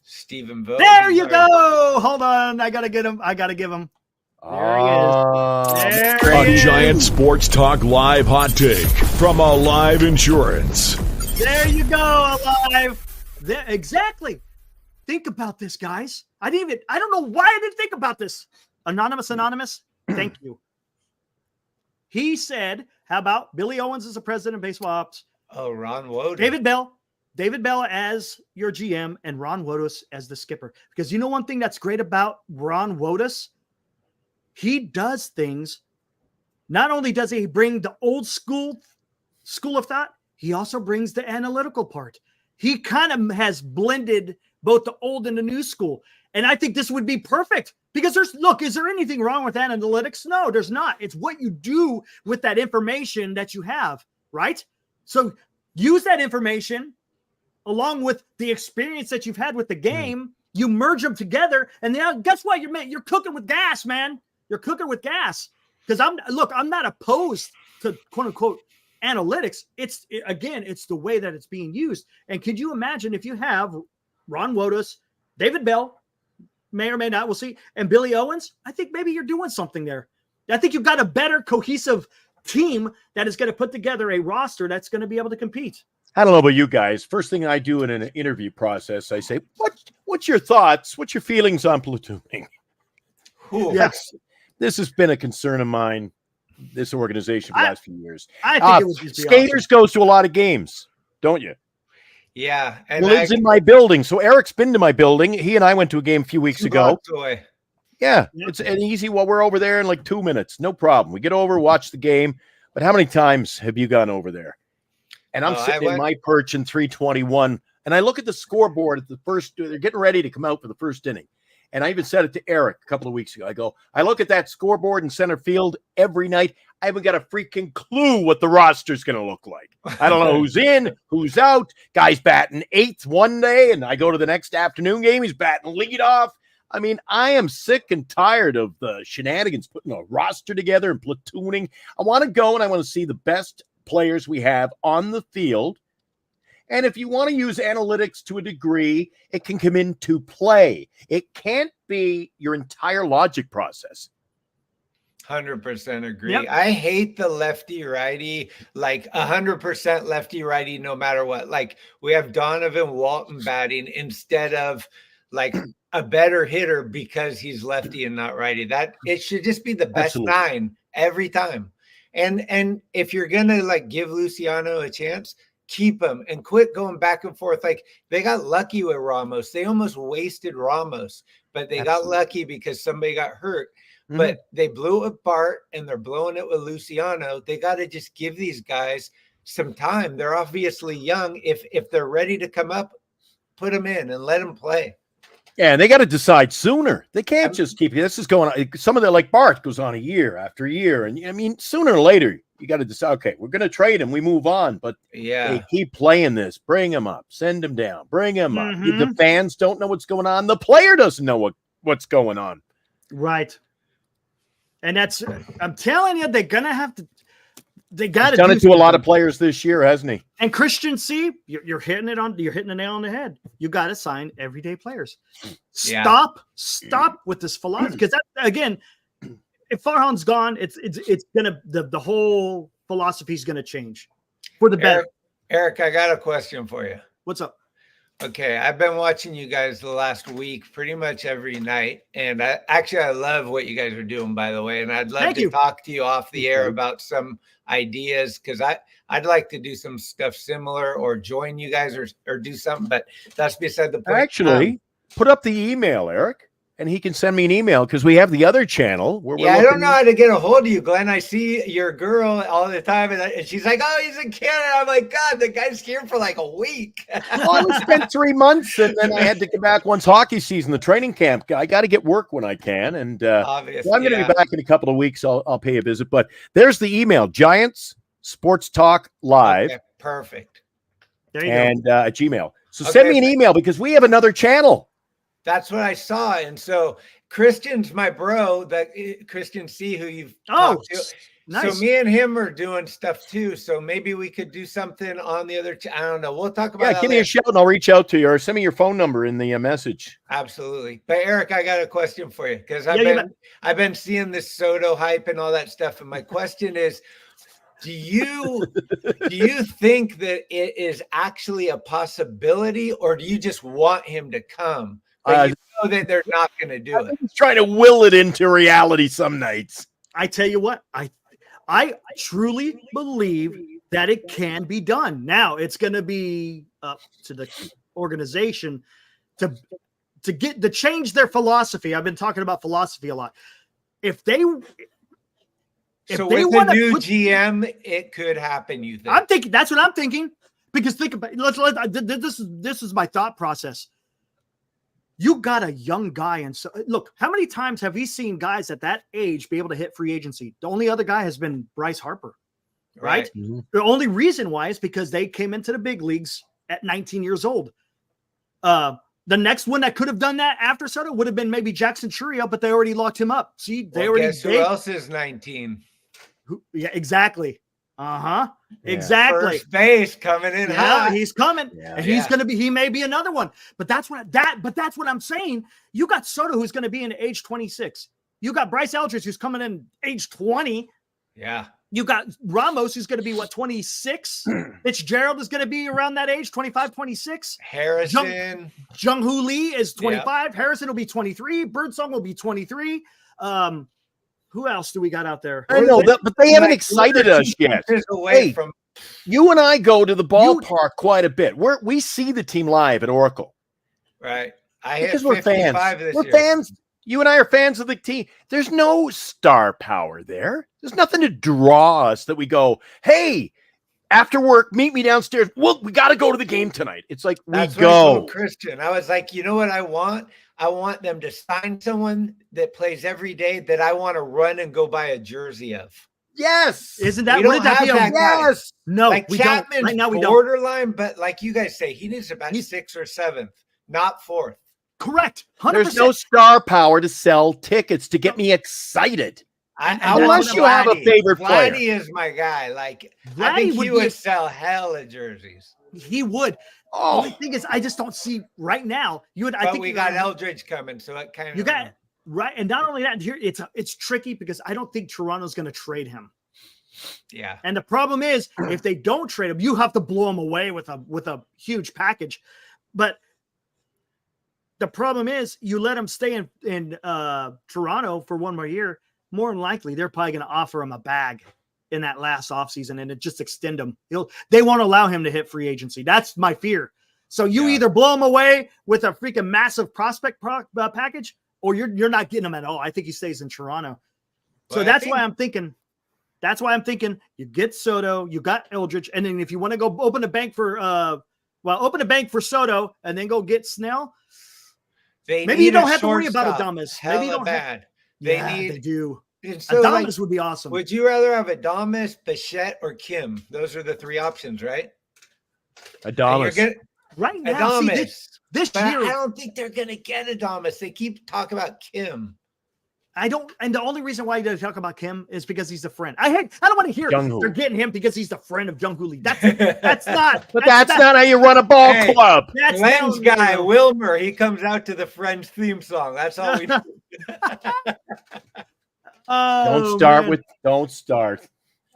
Stephen Vogt. There you go. Hold on. I got to give him. There he is. There A he is. Giant Sports Talk Live hot take from Alive Insurance. There you go, Alive. There, exactly. Think about this, guys. I don't know why I didn't think about this. Anonymous, thank you. He said, how about Billy Owens as the president of baseball ops? Oh, Ron Woden. David Bell as your GM and Ron Wotus as the skipper. Because you know one thing that's great about Ron Wotus? He does things. Not only does he bring the old school of thought, he also brings the analytical part. He kind of has blended both the old and the new school. And I think this would be perfect because is there anything wrong with analytics? No, there's not. It's what you do with that information that you have, right? So use that information along with the experience that you've had with the game. You merge them together, and now guess what? You're cooking with gas, man. You're cooking with gas. Because I'm not opposed to quote unquote analytics. It's the way that it's being used. And could you imagine if you have Ron Wotus, David Bell, may or may not, we'll see, and Billy Owens? I think maybe you're doing something there. I think you've got a better cohesive team that is going to put together a roster that's going to be able to compete. I don't know about you guys. First thing I do in an interview process, I say, what's your thoughts? What's your feelings on platooning? Yes. This has been a concern of mine, this organization for the last few years. I think it would just be Skaters awesome. goes to a lot of games, don't you? Yeah. He lives in my building. So Eric's been to my building. He and I went to a game a few weeks ago. Yeah, it's an easy. Well, we're over there in like 2 minutes. No problem. We get over, watch the game. But how many times have you gone over there? And I'm sitting in my perch in 321, and I look at the scoreboard at the first. They're getting ready to come out for the first inning. And I even said it to Eric a couple of weeks ago. I look at that scoreboard in center field every night. I haven't got a freaking clue what the roster's going to look like. I don't know who's in, who's out. Guy's batting eighth one day, and I go to the next afternoon game. He's batting leadoff. I mean, I am sick and tired of the shenanigans putting a roster together and platooning. I want to go and I want to see the best players we have on the field. And if you want to use analytics to a degree, it can come into play. It can't be your entire logic process. 100% agree. Yep. I hate the lefty-righty, like 100% lefty-righty no matter what. Like we have Donovan Walton batting instead of like a better hitter because he's lefty and not righty. That it should just be the best nine every time. And if you're gonna like give Luciano a chance, keep him and quit going back and forth. Like they got lucky with Ramos. They almost wasted Ramos, but they got lucky because somebody got hurt. But they blew it apart and they're blowing it with Luciano. They got to just give these guys some time. They're obviously young. If they're ready to come up, put them in and let them play. Yeah, and they got to decide sooner. They can't just keep this is going on. Some of the like Bart goes on a year after year. And I mean, sooner or later, you got to decide, okay, we're going to trade him. We move on. But they keep playing this. Bring him up. Send him down. Bring him up. The fans don't know what's going on. The player doesn't know what's going on. Right. And I'm telling you, they're going to have to. They got to done it to a lot of players this year, hasn't he? And Christian C, you're hitting the nail on the head. You got to sign everyday players. Stop with this philosophy, because that again, if Farhan's gone, it's gonna the whole philosophy is gonna change for the better. Eric, I got a question for you. What's up? Okay, I've been watching you guys the last week pretty much every night. And I love what you guys are doing, by the way. And I'd love to talk to you off the air about some ideas, because I'd like to do some stuff similar or join you guys or do something. But that's beside the point. Actually, put up the email, Eric, and he can send me an email, because we have the other channel. Where I don't know how to get a hold of you, Glenn. I see your girl all the time, and she's like, oh, he's in Canada. I'm like, God, the guy's here for like a week. Well, I spent 3 months, and then I had to get back once hockey season, the training camp. I got to get work when I can. And obviously, I'm going to be back in a couple of weeks. I'll pay a visit. But there's the email, Giants Sports Talk Live. Okay, perfect. There you go. At Gmail. So send me an email, because we have another channel. That's what I saw. And so Christian's my bro, that Christian C, who you've talked to. Nice. So me and him are doing stuff too. So maybe we could do something on the other. I don't know. We'll talk about. Yeah, that give me later. a shout and I'll reach out to you, or send me your phone number in the message. Absolutely. But Eric, I got a question for you because I've been seeing this Soto hype and all that stuff. And my question is, do you think that it is actually a possibility, or do you just want him to come? But you know that they're not going to do it. I'm trying to will it into reality some nights. I tell you what, I truly believe that it can be done. Now it's going to be up to the organization to change their philosophy. I've been talking about philosophy a lot. If they with the new GM, it could happen. You think? I'm thinking that's what I'm thinking. Because think about this is my thought process. You got a young guy, and so look, how many times have we seen guys at that age be able to hit free agency? The only other guy has been Bryce Harper, right? Mm-hmm. The only reason why is because they came into the big leagues at 19 years old. The next one that could have done that after Soto would have been maybe Jackson Chourio, but they already locked him up. See, who else is 19? Yeah, exactly. Yeah. Exactly. First base coming in hot. He's coming. Yeah. And he may be another one. But that's what I'm saying. You got Soto, who's going to be in age 26. You got Bryce Eldridge, who's coming in age 20. Yeah. You got Ramos, who's going to be 26. Fitzgerald is going to be around that age, 25, 26. Harrison. Jung-Hoo Lee is 25. Yep. Harrison will be 23. Birdsong will be 23. Who else do we got out there? I know that, but they haven't excited us yet. Hey, you and I go to the ballpark quite a bit. We see the team live at Oracle, right? Because we're fans. We're fans. You and I are fans of the team. There's no star power there. There's nothing to draw us that we go, hey, after work, meet me downstairs. Well, we got to go to the game tonight. It's like That's what I told Christian. I was like, you know what I want? I want them to sign someone that plays every day that I want to run and go buy a jersey of. Yes. Isn't that what that be? Yes. No, like we Chapman's don't. Right now we borderline, but like you guys say, he needs about 6th or 7th, not 4th. Correct. 100%. There's no star power to sell tickets to get me excited. Unless you have a favorite player. Vladdy is my guy. Like, I think he would sell hell of jerseys. He would. The only thing is, I just don't see right now. I think we got Eldridge coming, so it kind of you got right. And not only that, here it's tricky because I don't think Toronto's going to trade him. Yeah. And the problem is, if they don't trade him, you have to blow him away with a huge package. But the problem is, you let him stay in Toronto for one more year. More than likely, they're probably going to offer him a bag in that last offseason and it just extend him. They won't allow him to hit free agency. That's my fear. So you either blow him away with a freaking massive prospect package, or you're not getting him at all. I think he stays in Toronto. So that's why I'm thinking you get Soto, you got Eldridge, and then if you want to go open a bank for Soto and then go get Snell, maybe you don't have to worry about Adames. Maybe you don't bad. They do. So Adames would be awesome. Would you rather have Adames, Bichette, or Kim? Those are the 3 options, right? Adames. Right now, Adames. This year, I don't think they're going to get Adames. They keep talking about Kim. I don't, and the only reason why they talk about Kim is because he's a friend. I don't want to hear they're getting him because he's the friend of Jung-Hoo Lee. That's not. But that's not how you run a ball club. That's Glenn's guy, Wilmer. He comes out to the Friends theme song. That's all we do. Don't start.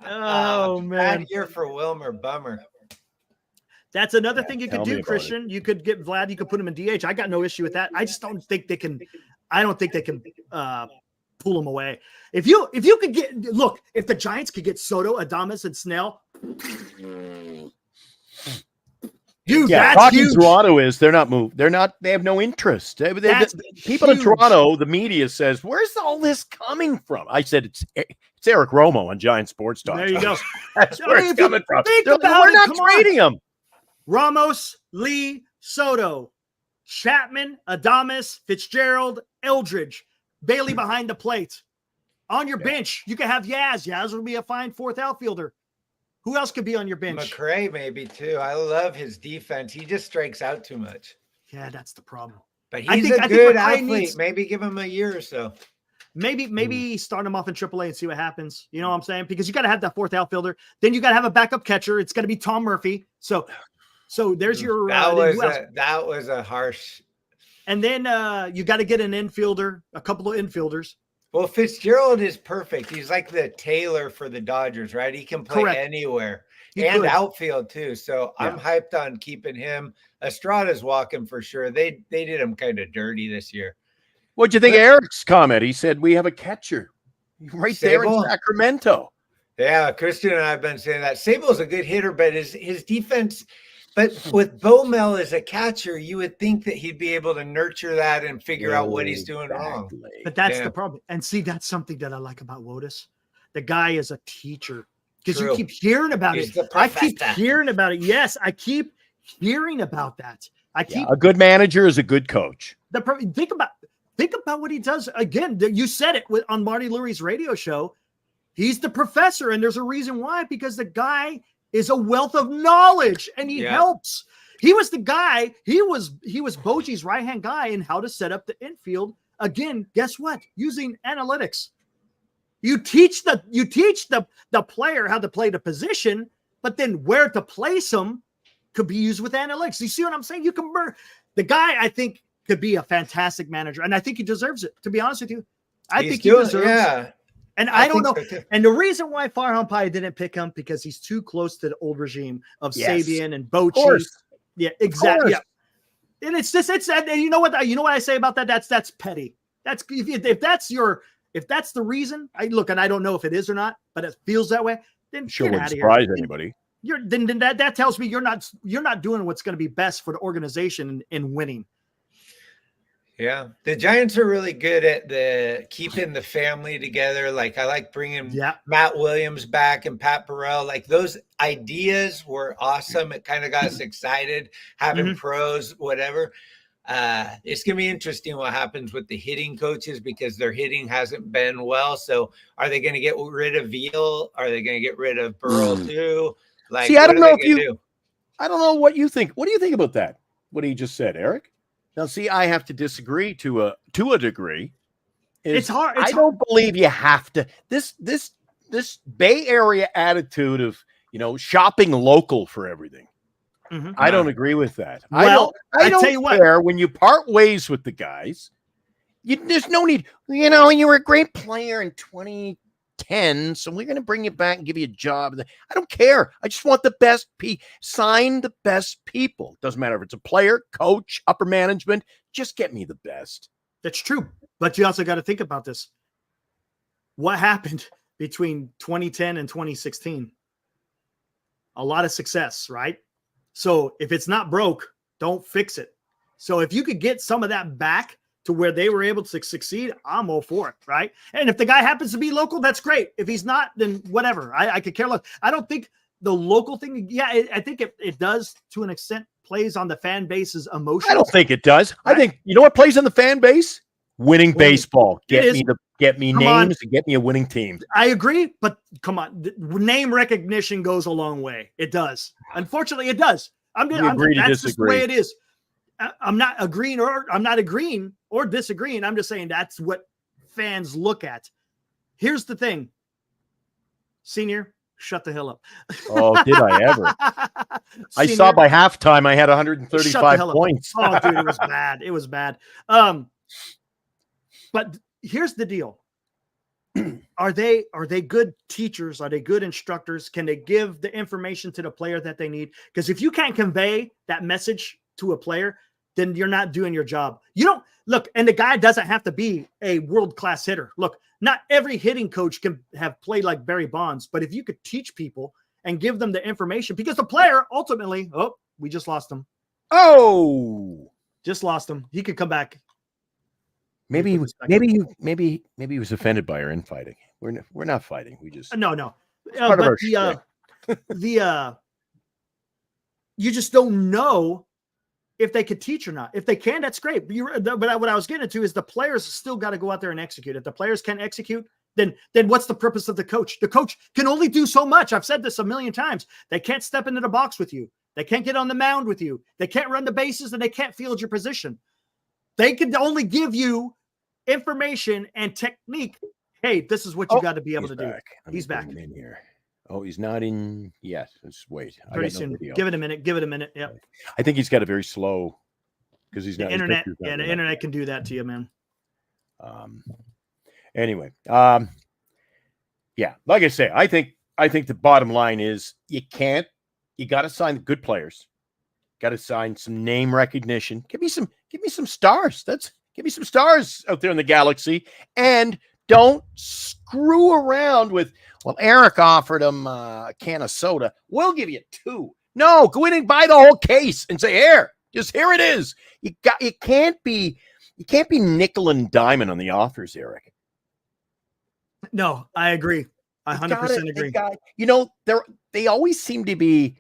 Oh man, bad year for Wilmer. Bummer. That's another thing you could do, Christian. You could get Vlad. You could put him in DH. I got no issue with that. I just don't think they can. I don't think they can pull him away. If you could if the Giants could get Soto, Adames, and Snell, dude, that's huge. Toronto is they're not moved. They're not. They have no interest. People in Toronto, the media says, "Where's all this coming from?" I said, "It's Eric Romo on Giant Sports Talk." There you go. That's where it's coming from. We're not trading him. Ramos, Lee, Soto, Chapman, Adames, Fitzgerald, Eldridge, Bailey behind the plate. On your bench, you could have Yaz. Yaz would be a fine 4th outfielder. Who else could be on your bench? McRae maybe too. I love his defense. He just strikes out too much. Yeah, that's the problem. But he's a good athlete. Maybe give him a year or so. maybe start him off in AAA and see what happens. You know what I'm saying? Because you got to have that fourth outfielder. Then you got to have a backup catcher. It's going to be Tom Murphy. So there's your that was a harsh. And then you got to get an infielder, a couple of infielders. Well, Fitzgerald is perfect. He's like the Taylor for the Dodgers, right? He can play anywhere and outfield too. So I'm hyped on keeping him. Estrada's walking for sure. They did him kind of dirty this year. What'd you think of Eric's comment? He said we have a catcher right there in Sacramento. Yeah, Christian and I have been saying that. Sable's a good hitter, but his defense. But with Bomel as a catcher, you would think that he'd be able to nurture that and figure out what he's doing wrong. But that's the problem. And see, that's something that I like about Wotus. The guy is a teacher because you keep hearing about it. I keep hearing about it. Yes, I keep hearing about that. A good manager is a good coach. Think about what he does. Again, you said it on Marty Lurie's radio show. He's the professor, and there's a reason why, because the guy is a wealth of knowledge, and he helps. He was the guy. He was Bogey's right-hand guy in how to set up the infield. Again, guess what? Using analytics. You teach the player how to play the position, but then where to place them could be used with analytics. You see what I'm saying? You can the guy, I think, could be a fantastic manager, and I think he deserves it. To be honest with you, I think he deserves it. And I don't know. So and the reason why Farhan Pai didn't pick him, because he's too close to the old regime of Sabian and Bochy. Yeah, exactly. Yeah. And it's and you know what I say about that? That's petty. That's if that's the reason. And I don't know if it is or not, but it feels that way. Then sure wouldn't surprise anybody. Then that tells me you're not doing what's going to be best for the organization in winning. Yeah, the Giants are really good at keeping the family together. Like I like bringing Matt Williams back and Pat Burrell. Like those ideas were awesome. It kind of got us excited having pros, whatever. It's going to be interesting what happens with the hitting coaches because their hitting hasn't been well. So are they going to get rid of Veal? Are they going to get rid of Burrell too? Like, see, I don't know I don't know what you think. What do you think about that? What he just said, Eric? Now, see, I have to disagree to a degree. It's hard. I don't believe you have to. This Bay Area attitude of shopping local for everything. I don't agree with that. Well, I don't tell you care when you part ways with the guys. There's no need. You were a great player in 2010, so we're going to bring you back and give you a job. I don't care. I just want the best sign the best people. Doesn't matter if it's a player, coach, upper management. Just get me the best. That's true. But you also got to think about this. What happened between 2010 and 2016? A lot of success, right? So if it's not broke, don't fix it. So if you could get some of that back to where they were able to succeed, I'm all for it, right? And if the guy happens to be local, that's great. If he's not, then whatever. I could care less. I don't think the local thing, I think it does to an extent, plays on the fan base's emotions. I don't think it does. Right? I think, what plays on the fan base? Winning baseball. Get me names and get me a winning team. I agree, but come on. Name recognition goes a long way. It does. Unfortunately, it does. That's just the way it is. I'm not agreeing or disagreeing. I'm just saying that's what fans look at. Here's the thing. Senior, shut the hell up. Oh, did I ever? I saw by halftime I had 135 points. Oh, dude, it was bad. It was bad. But here's the deal. Are they good teachers? Are they good instructors? Can they give the information to the player that they need? Because if you can't convey that message to a player, then you're not doing your job. You don't look, and the guy doesn't have to be a world-class hitter. Look, not every hitting coach can have played like Barry Bonds, but if you could teach people and give them the information, because the player ultimately, we just lost him. Just lost him. He could come back. Maybe he was offended by our infighting. We're not fighting. We just no. But you just don't know if they could teach or not. If they can, that's great. But what I was getting to is the players still got to go out there and execute. If the players can't execute, then what's the purpose of the coach? The coach can only do so much. I've said this a million times. They can't step into the box with you. They can't get on the mound with you. They can't run the bases, and they can't field your position. They can only give you information and technique. Hey, this is what you got to be able to do. He's back. Bring him in here. Oh, he's not in yet. Let's wait. Pretty soon. Give it a minute. Give it a minute. Yep. I think he's got a very slow because he's not. The internet. Yeah, the internet can do that to you, man. Anyway, yeah, like I say, I think the bottom line is you got to sign good players. Got to sign some name recognition. Give me some stars. Give me some stars out there in the galaxy, and don't screw around with, well, Eric offered him a can of soda. We'll give you 2. No, go in and buy the whole case and say, here it is. You can't be nickel and diamond on the offers, Eric. No, I agree. I 100% agree. They always seem to be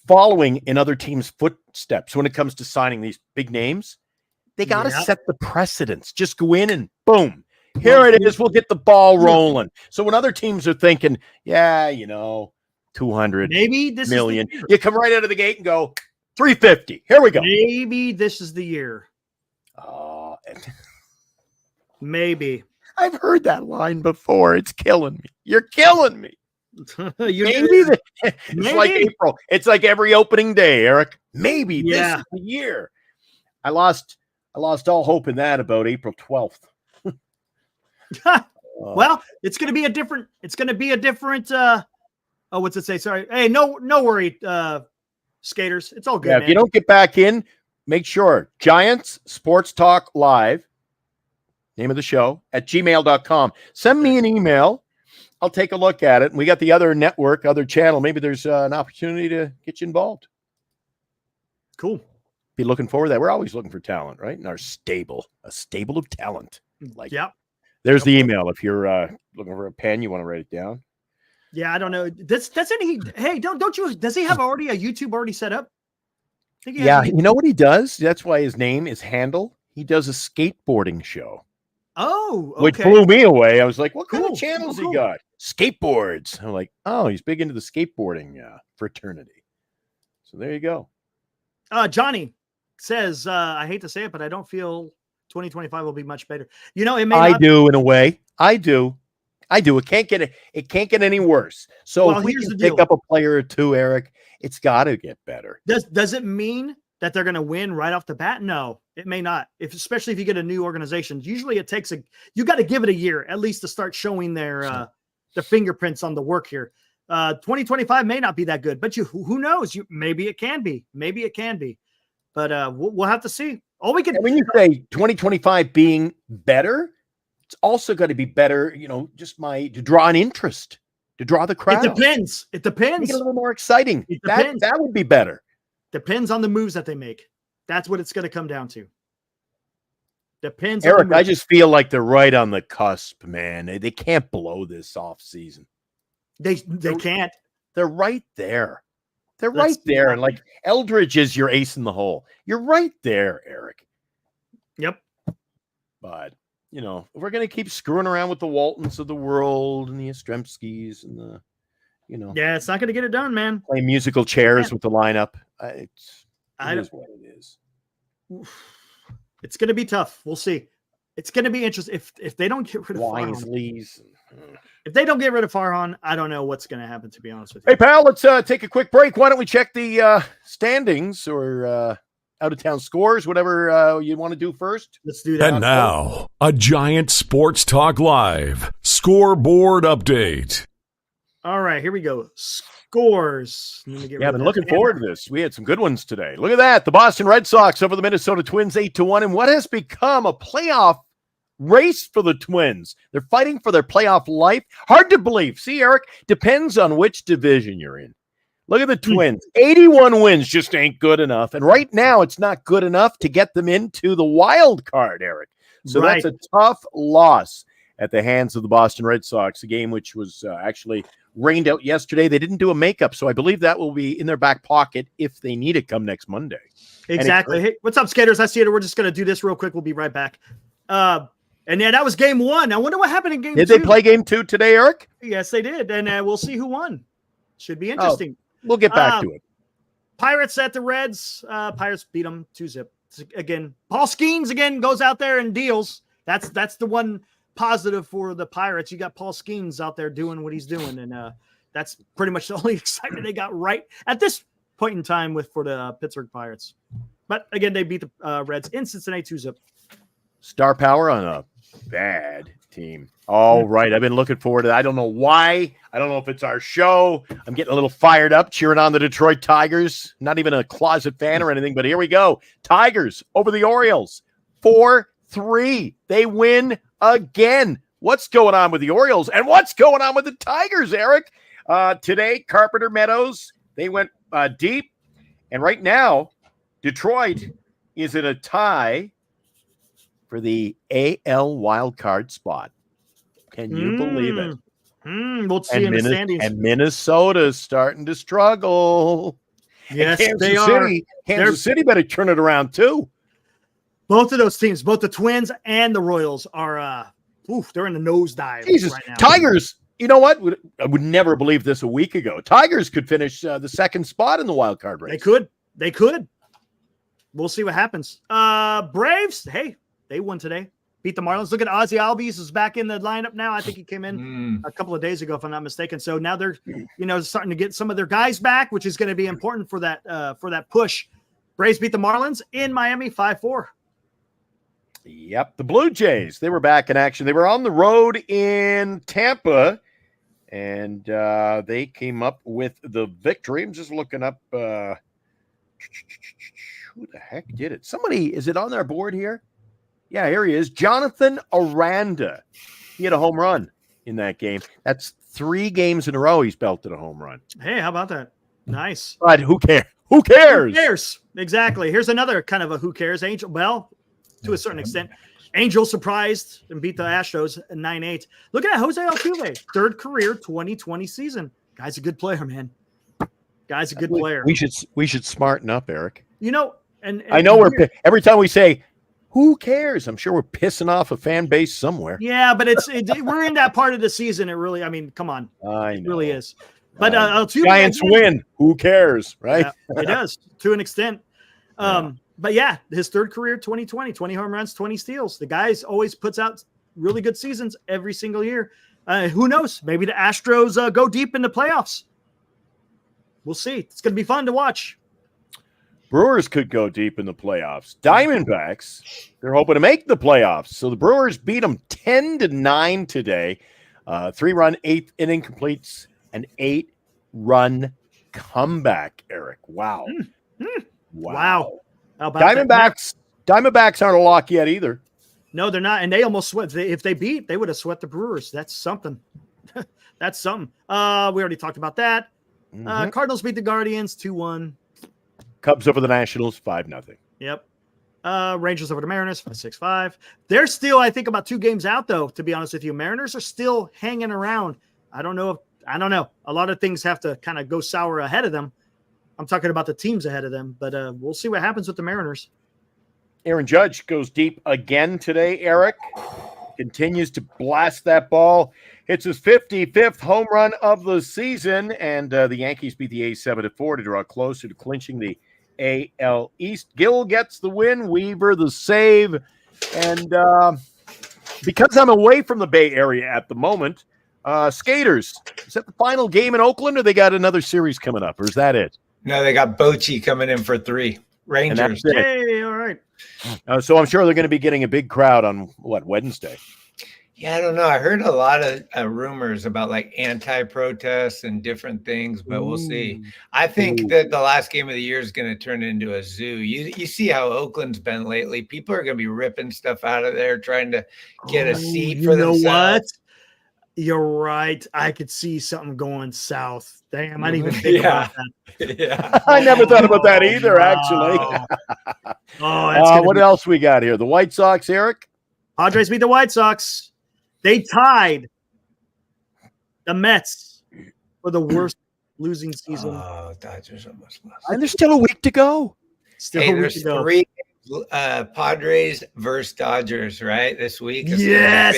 following in other teams' footsteps when it comes to signing these big names. They got to set the precedence. Just go in and boom. Here it is. We'll get the ball rolling. So when other teams are thinking, 200 million, you come right out of the gate and go 350. Here we go. Maybe this is the year. Maybe. I've heard that line before. It's killing me. You're killing me. Maybe. Like April. It's like every opening day, Eric. Maybe this is the year. I lost all hope in that about April 12th. Well, it's going to be a different, what's it say? Sorry. Hey, no worry, skaters. It's all good. Yeah, if you don't get back in, make sure Giants Sports Talk Live, name of the show, at gmail.com. Send me an email. I'll take a look at it. And we got the other network, other channel. Maybe there's an opportunity to get you involved. Cool. Be looking forward to that. We're always looking for talent, right? In our stable, a stable of talent. There's the email. If you're looking for a pen, you want to write it down. Yeah, I don't know. Does he have already a YouTube already set up? Yeah, you know what he does? That's why his name is Handle. He does a skateboarding show. Oh, okay. Which blew me away. I was like, what kind of channels he got? Skateboards. I'm like, oh, he's big into the skateboarding fraternity. So there you go. Johnny says, I hate to say it, but I don't feel 2025 will be much better. I do in a way. I do. It can't get any worse. So if we can pick up a player or two, Eric, it's got to get better. Does it mean that they're going to win right off the bat? No, it may not. Especially if you get a new organization, usually it takes you got to give it a year at least to start showing their fingerprints on the work here. 2025 may not be that good, but who knows? Maybe it can be. But we'll have to see. When you say 2025 being better, it's also got to be better, to draw an interest, to draw the crowd. It depends. Make it a little more exciting. That would be better. Depends on the moves that they make. That's what it's going to come down to. Depends. Eric, I just feel like they're right on the cusp, man. They can't blow this off season. They can't. They're right there. They're right there. And like Eldridge is your ace in the hole. You're right there, Eric. Yep. But, if we're going to keep screwing around with the Waltons of the world and the Ostremskis and the, Yeah, it's not going to get it done, man. Play musical chairs with the lineup. It is what it is. It's going to be tough. We'll see. It's going to be interesting. If they don't get rid of Wisley's. If they don't get rid of Farhan, I don't know what's going to happen, to be honest with you. Hey, pal, let's take a quick break. Why don't we check the standings or out-of-town scores, whatever you want to do first? Let's do that. And now, a Giant Sports Talk Live scoreboard update. All right, here we go. Scores. Yeah, I've been looking forward to this. We had some good ones today. Look at that. The Boston Red Sox over the Minnesota Twins 8-1 in what has become a playoff race for the Twins. They're fighting for their playoff life. Hard to believe. See, Eric, depends on which division you're in. Look at the Twins. 81 wins just ain't good enough. And right now, it's not good enough to get them into the wild card, Eric. So that's a tough loss at the hands of the Boston Red Sox, a game which was actually rained out yesterday. They didn't do a makeup, so I believe that will be in their back pocket if they need it come next Monday. Exactly. Hey, what's up, skaters? I see it. We're just going to do this real quick. We'll be right back. And yeah, that was game one. I wonder what happened in game two. Did they play game two today, Eric? Yes, they did. And we'll see who won. Should be interesting. We'll get back to it. Pirates at the Reds. Pirates beat them 2-0. Again, Paul Skeens again goes out there and deals. That's the one positive for the Pirates. You got Paul Skeens out there doing what he's doing, and that's pretty much the only excitement they got right at this point in time for the Pittsburgh Pirates. But again, they beat the Reds in Cincinnati 2-0. Star power on a bad team. All right. I've been looking forward to that. I don't know why. I don't know if it's our show. I'm getting a little fired up cheering on the Detroit Tigers. Not even a closet fan or anything, but here we go. Tigers over the Orioles. 4-3. They win again. What's going on with the Orioles and what's going on with the Tigers, Eric? Today, Carpenter Meadows, they went deep. And right now, Detroit is in a tie for the AL wildcard spot. Can you believe it? We'll see in the standings. And Minnesota's starting to struggle. Yes, Kansas City better turn it around too. Both of those teams, both the Twins and the Royals are they're in the nosedive right now. Tigers, you know what? I would never believe this a week ago. Tigers could finish the second spot in the wild card race. They could. We'll see what happens. Braves, hey, they won today. Beat the Marlins. Look at Ozzie Albies is back in the lineup now. I think he came in a couple of days ago, if I'm not mistaken. So now they're, starting to get some of their guys back, which is going to be important for that push. Braves beat the Marlins in Miami 5-4. Yep, the Blue Jays, they were back in action. They were on the road in Tampa, and they came up with the victory. I'm just looking up who the heck did it? Somebody, is it on their board here? Yeah, here he is. Jonathan Aranda. He had a home run in that game. That's 3 games in a row he's belted a home run. Hey, how about that? Nice. But who cares? Who cares? Who cares? Exactly. Here's another kind of a who cares. Angel, well, to a certain extent. Angel surprised and beat the Astros 9-8. Look at that, Jose Altuve, 3rd career 2020 season. Guy's a good player, man. Guy's a good player. We should smarten up, Eric. And I know every time we say, who cares? I'm sure we're pissing off a fan base somewhere. Yeah, but we're in that part of the season. It really, come on. It really is. But Altuve, Giants win. Who cares, right? Yeah, it does to an extent. But yeah, his 3rd career 2020, 20 home runs, 20 steals. The guy always puts out really good seasons every single year. Who knows? Maybe the Astros go deep in the playoffs. We'll see. It's going to be fun to watch. Brewers could go deep in the playoffs. Diamondbacks, they're hoping to make the playoffs. So the Brewers beat them 10-9 today. 3-run 8th inning completes an 8-run comeback, Eric. Wow. Wow. How about Diamondbacks aren't a lock yet either. No, they're not. And they almost sweat. If they beat, they would have swept the Brewers. That's something. That's something. We already talked about that. Cardinals beat the Guardians 2-1. Cubs over the Nationals 5-0. Yep. Rangers over the Mariners 6-5. They're still, I think, about 2 games out, though, to be honest with you. Mariners are still hanging around. I don't know. A lot of things have to kind of go sour ahead of them. I'm talking about the teams ahead of them, but we'll see what happens with the Mariners. Aaron Judge goes deep again today, Eric. Continues to blast that ball. Hits his 55th home run of the season, and the Yankees beat the A's 7-4 to draw closer to clinching the AL East. Gill gets the win, Weaver the save, and because I'm away from the Bay Area at the moment, Skaters, is that the final game in Oakland, or they got another series coming up, or is that it? No, they got Bochy coming in for 3. Rangers. Hey, all right. So I'm sure they're going to be getting a big crowd on, Wednesday? Yeah, I don't know. I heard a lot of rumors about like anti-protests and different things, but we'll see. I think that the last game of the year is going to turn into a zoo. You see how Oakland's been lately. People are going to be ripping stuff out of there, trying to get a seat for themselves. You know what? You're right. I could see something going south. Damn, I didn't even think about that. Yeah. I never thought about that either, actually. What else we got here? The White Sox, Eric? Padres beat the White Sox. They tied the Mets for the worst losing season. Oh, Dodgers almost lost. And there's still a week to go. There's 3 Padres versus Dodgers, right? This week. Yes.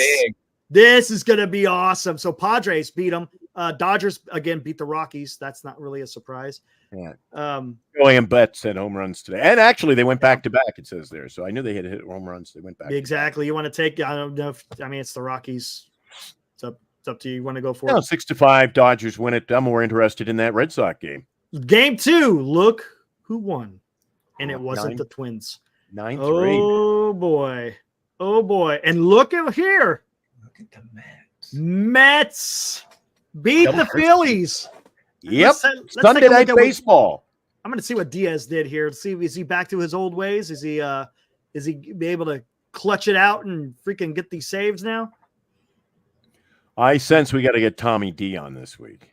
This is going to be awesome. So Padres beat them. Dodgers, again, beat the Rockies. That's not really a surprise. Yeah. Um, Betts had home runs today. And actually, they went back to back, it says there. So I knew they had hit home runs. They went back. exactly. You want to take, I don't know if, I mean, it's the Rockies. It's up to you. You want to go for No, it? 6-5, Dodgers win it. I'm more interested in that Red Sox game. Game 2. Look who won. And it wasn't 9, the Twins. 9-3. Oh, boy. Oh, boy. And look at here. Look at the Mets. Mets beat the Phillies. Yep. Let's Sunday take a Night look at Baseball. I'm going to see what Diaz did here. See, is he back to his old ways? Is he be able to clutch it out and freaking get these saves now? I sense we got to get Tommy D on this week.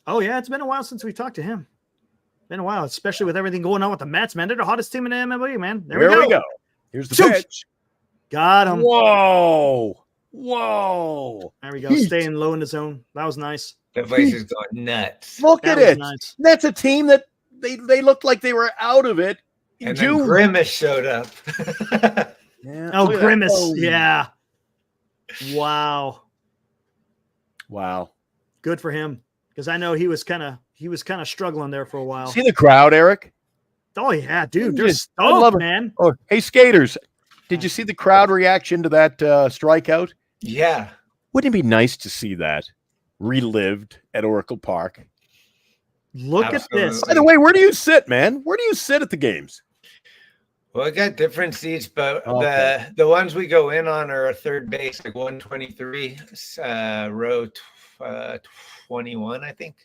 Oh yeah, it's been a while since we talked to him. Been a while, especially with everything going on with the Mets, man. They're the hottest team in the MLB, man. There we go. Here's the Shoosh. pitch. Got him. Whoa. There we go. Heat. Staying low in the zone. That was nice. The place is going nuts. Look That at was it. nice. That's a team that they looked like they were out of it in And then June. Grimace showed up. Yeah, Oh, look at that. Grimace. Oh. Yeah. Wow. Good for him. Because I know he was kind of struggling there for a while. See the crowd, Eric? Oh yeah, dude. They're Just- I love stoked, it. man. Oh, hey, skaters. Did you see the crowd reaction to that strikeout? Yeah. Wouldn't it be nice to see that relived at Oracle Park? Look at this. Absolutely. By the way, where do you sit, man? Where do you sit at the games? Well, I got different seats, but Okay. the ones we go in on are a third base, like 123, row 21, I think.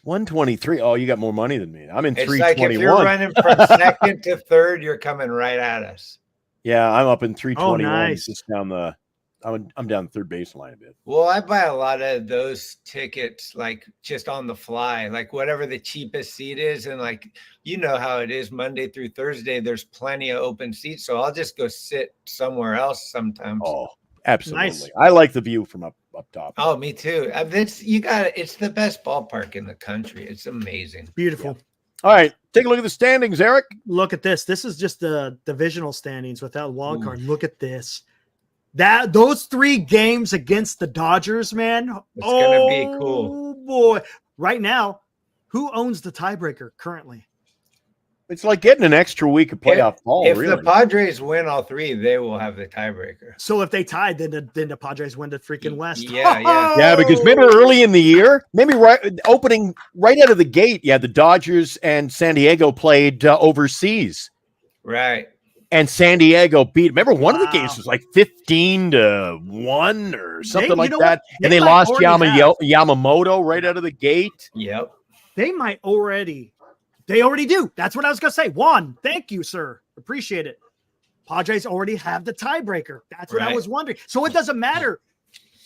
123. Oh, you got more money than me. I'm in It's like 321. if you're running from second to third, you're coming right at us. Yeah, I'm up in 321. nice. Just down the. I'm down the third baseline a bit. Well, I buy a lot of those tickets, like just on the fly, like whatever the cheapest seat is. And like, you know how it is Monday through Thursday, there's plenty of open seats. So I'll just go sit somewhere else sometimes. Oh, absolutely. Nice. I like the view from up top. Oh, me too. It's the best ballpark in the country. It's amazing. Beautiful. All right, take a look at the standings, Eric. Look at this. This is just the divisional standings without wild Ooh. card. Look at this. Those 3 games against the Dodgers, man. It's gonna be cool. Oh boy. Right now, who owns the tiebreaker currently? It's like getting an extra week of playoff ball, If really. the Padres win all 3, they will have the tiebreaker. So if they tied, then the Padres win the freaking West. Yeah, yeah. Yeah, because remember early in the year, maybe opening right out of the gate, the Dodgers and San Diego played overseas, Right. and San Diego beat. Remember, one of the Wow. games was like 15-1 or something you like know that, what? and They they might lost already have. Yamamoto right out of the gate. Yep. They might already. They already do. That's what I was going to say. Juan, thank you, sir. Appreciate it. Padres already have the tiebreaker. That's what I Right. was wondering. So it doesn't matter.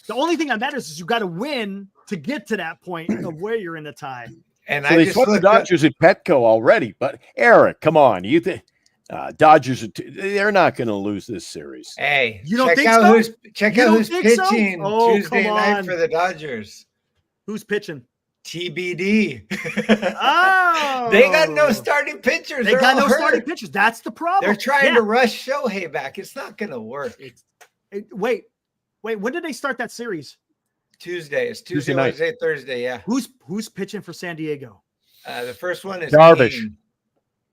The only thing that matters is you got to win to get to that point of where you're in the tie. And So I they just swept the looked up- Dodgers at Petco already. But Eric, come on, you think Dodgers? They're not going to lose this series. Hey, You don't check think out so? who's check You out don't who's think so? pitching Oh, Tuesday come night on. for the Dodgers. Who's pitching? TBD. Oh, They got no starting pitchers. They They're got all no hurt. starting pitchers. That's the problem. They're trying Yeah. to rush Shohei back. It's not going to work. Wait. When did they start that series? Tuesday. It's Tuesday Tuesday, night. Wednesday, Thursday. Yeah. Who's pitching for San Diego? The first one is Darvish. King.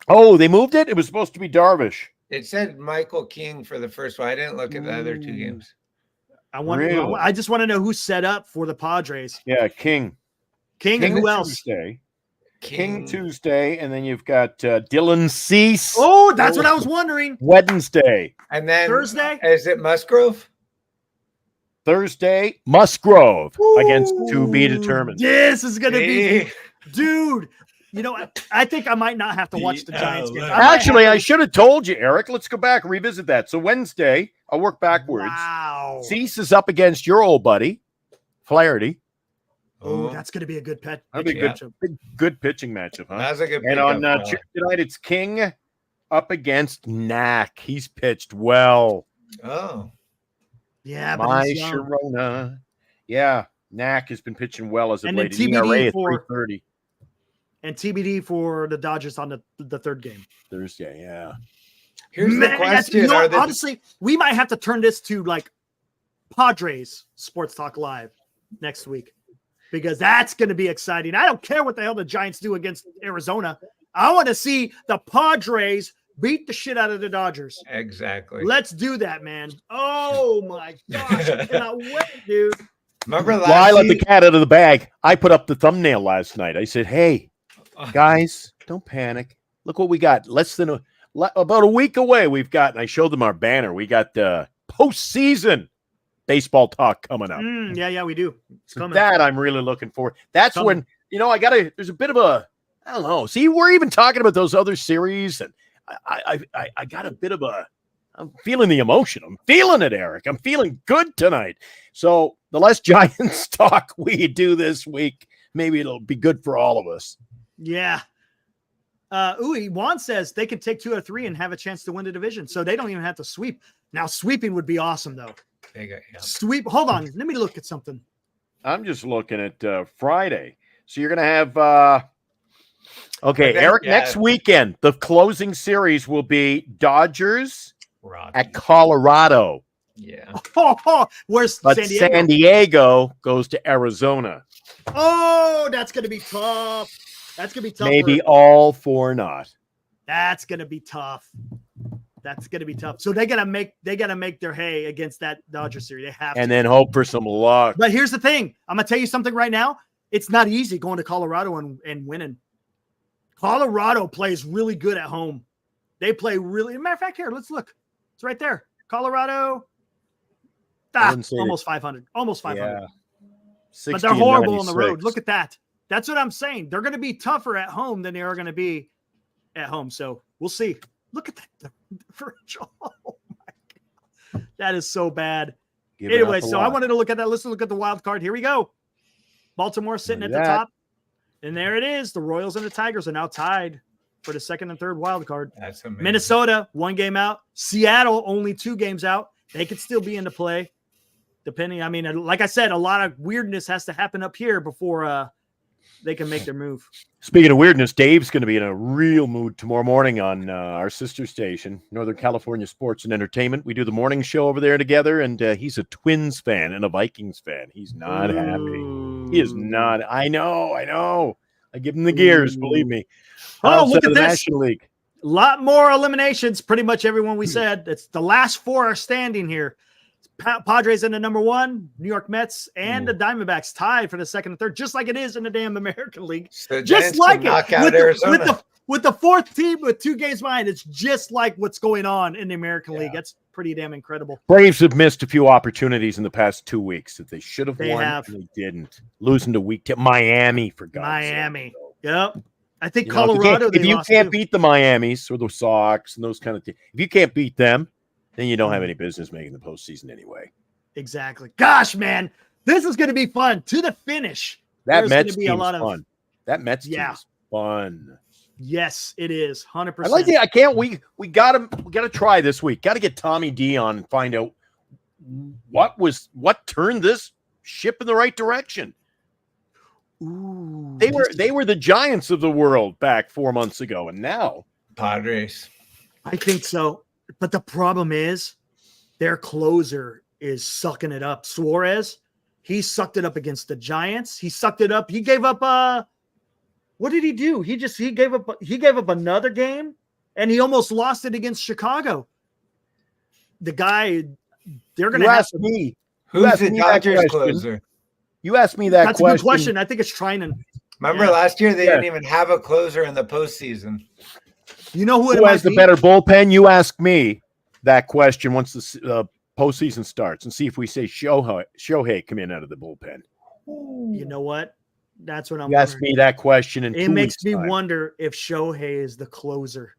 Oh, they moved it. It was supposed to be Darvish. It said Michael King for the first one. I didn't look at the other 2 games. Really? I just want to know who's set up for the Padres. Yeah, King. King and who else? Tuesday. King Tuesday, and then you've got Dylan Cease. Oh, that's what I was wondering. Wednesday. And then Thursday? Is it Musgrove? Thursday, Musgrove against to be determined. This is gonna be, See? dude. You know, I think I might not have to watch the Giants game. Actually, I should have told you, Eric. Let's go back and revisit that. So Wednesday, I'll work backwards. Wow. Cease is up against your old buddy, Flaherty. Oh, that's gonna be a good pet. That'd be Yeah. good pitching matchup, huh? That's a good And on pickup, Tuesday night, it's King up against Knack. He's pitched well. Oh. Yeah, but My he's young. Sharona. Yeah, Knack has been pitching well as of And then late. An ERA TBD at for- 3.30 And TBD for the Dodgers on the third game. Thursday. Yeah. Here's the Man, question. you know Are what? the, Honestly, we might have to turn this to like Padres Sports Talk Live next week. because that's going to be exciting. I don't care what the hell the Giants do against Arizona. I want to see the Padres beat the shit out of the Dodgers. Exactly. Let's do that, man. Oh my gosh. I cannot wait, dude. Remember last Well, I let the cat out of the bag. I put up the thumbnail last night. I said, hey, guys, don't panic. Look what we got. About a week away, we've got, and I showed them our banner. We got postseason baseball talk coming up. Yeah, we do. It's coming. That I'm really looking forward. That's when, there's a bit of a, I don't know. See, we're even talking about those other series, and I got a bit of I'm feeling the emotion. I'm feeling it, Eric. I'm feeling good tonight. So the less Giants talk we do this week, maybe it'll be good for all of us. Yeah. Juan says they could take 2 or 3 and have a chance to win the division. So they don't even have to sweep. Now, sweeping would be awesome, though. Sweep. Hold on. Let me look at something. I'm just looking at Friday. So you're going to have okay, Eric, next weekend, the closing series will be Dodgers at Colorado. Yeah. Where's but San Diego? San Diego goes to Arizona. Oh, that's going to be tough. That's going to be tough. Maybe all 4 not. That's going to be tough. That's going to be tough. So they got to make their hay against that Dodger series. They have and then hope for some luck. But here's the thing. I'm going to tell you something right now. It's not easy going to Colorado and winning. Colorado plays really good at home. They play really. Matter of fact, here, let's look. It's right there. Colorado. Almost 500. Almost 500. Yeah. But they're horrible on the road. Look at that. That's what I'm saying. They're going to be tougher at home than they are going to be at home. So we'll see. Look at that differential. Oh my God. That is so bad. Anyway, so I wanted to look at that. Let's look at the wild card. Here we go. Baltimore sitting at the top. And there it is. The Royals and the Tigers are now tied for the 2nd and 3rd wild card. That's amazing. Minnesota, 1 game out. Seattle, only 2 games out. They could still be into play. Depending, I mean, like I said, a lot of weirdness has to happen up here before they can make their move. Speaking of weirdness, Dave's going to be in a real mood tomorrow morning on our sister station, Northern California Sports and Entertainment. We do the morning show over there together, and he's a Twins fan and a Vikings fan. He's not happy. He is not. I know. I give him the gears, believe me. Oh, look at this. National League. A lot more eliminations. Pretty much everyone we said. It's the last 4 are standing here. Padres in the number 1, New York Mets, and the Diamondbacks tied for the 2nd and 3rd, just like it is in the damn American League. So just like it with the 4th team with 2 games behind. It's just like what's going on in the American League. That's pretty damn incredible. Braves have missed a few opportunities in the past 2 weeks that they should have won. And they didn't. Losing to weak Miami, for God's Miami. sake. Yep. I think Colorado. If you can't beat the Miamis or the Sox and those kind of things, if you can't beat them, then you don't have any business making the postseason anyway. Exactly. Gosh, man, this is going to be fun to the finish. That Mets team is fun. That Mets team is fun. Yes, it is. 100%. I like it. I can't. We got to try this week. Got to get Tommy D on and find out what turned this ship in the right direction. Ooh, they were the Giants of the world back 4 months ago, and now Padres. I think so. But the problem is their closer is sucking it up. Suarez, he sucked it up against the Giants. He sucked it up. He gave up what did he do? He gave up another game, and he almost lost it against Chicago. The guy, they're going to ask me. Who's the Dodgers closer? You asked me that That's question. That's a good question. I think it's Trinan. Remember last year they didn't even have a closer in the postseason. You know who has the better bullpen? You ask me that question once the postseason starts and see if we say Shohei come in out of the bullpen. You know what? That's what I'm. You ask me that question, and it makes me wonder if Shohei is the closer.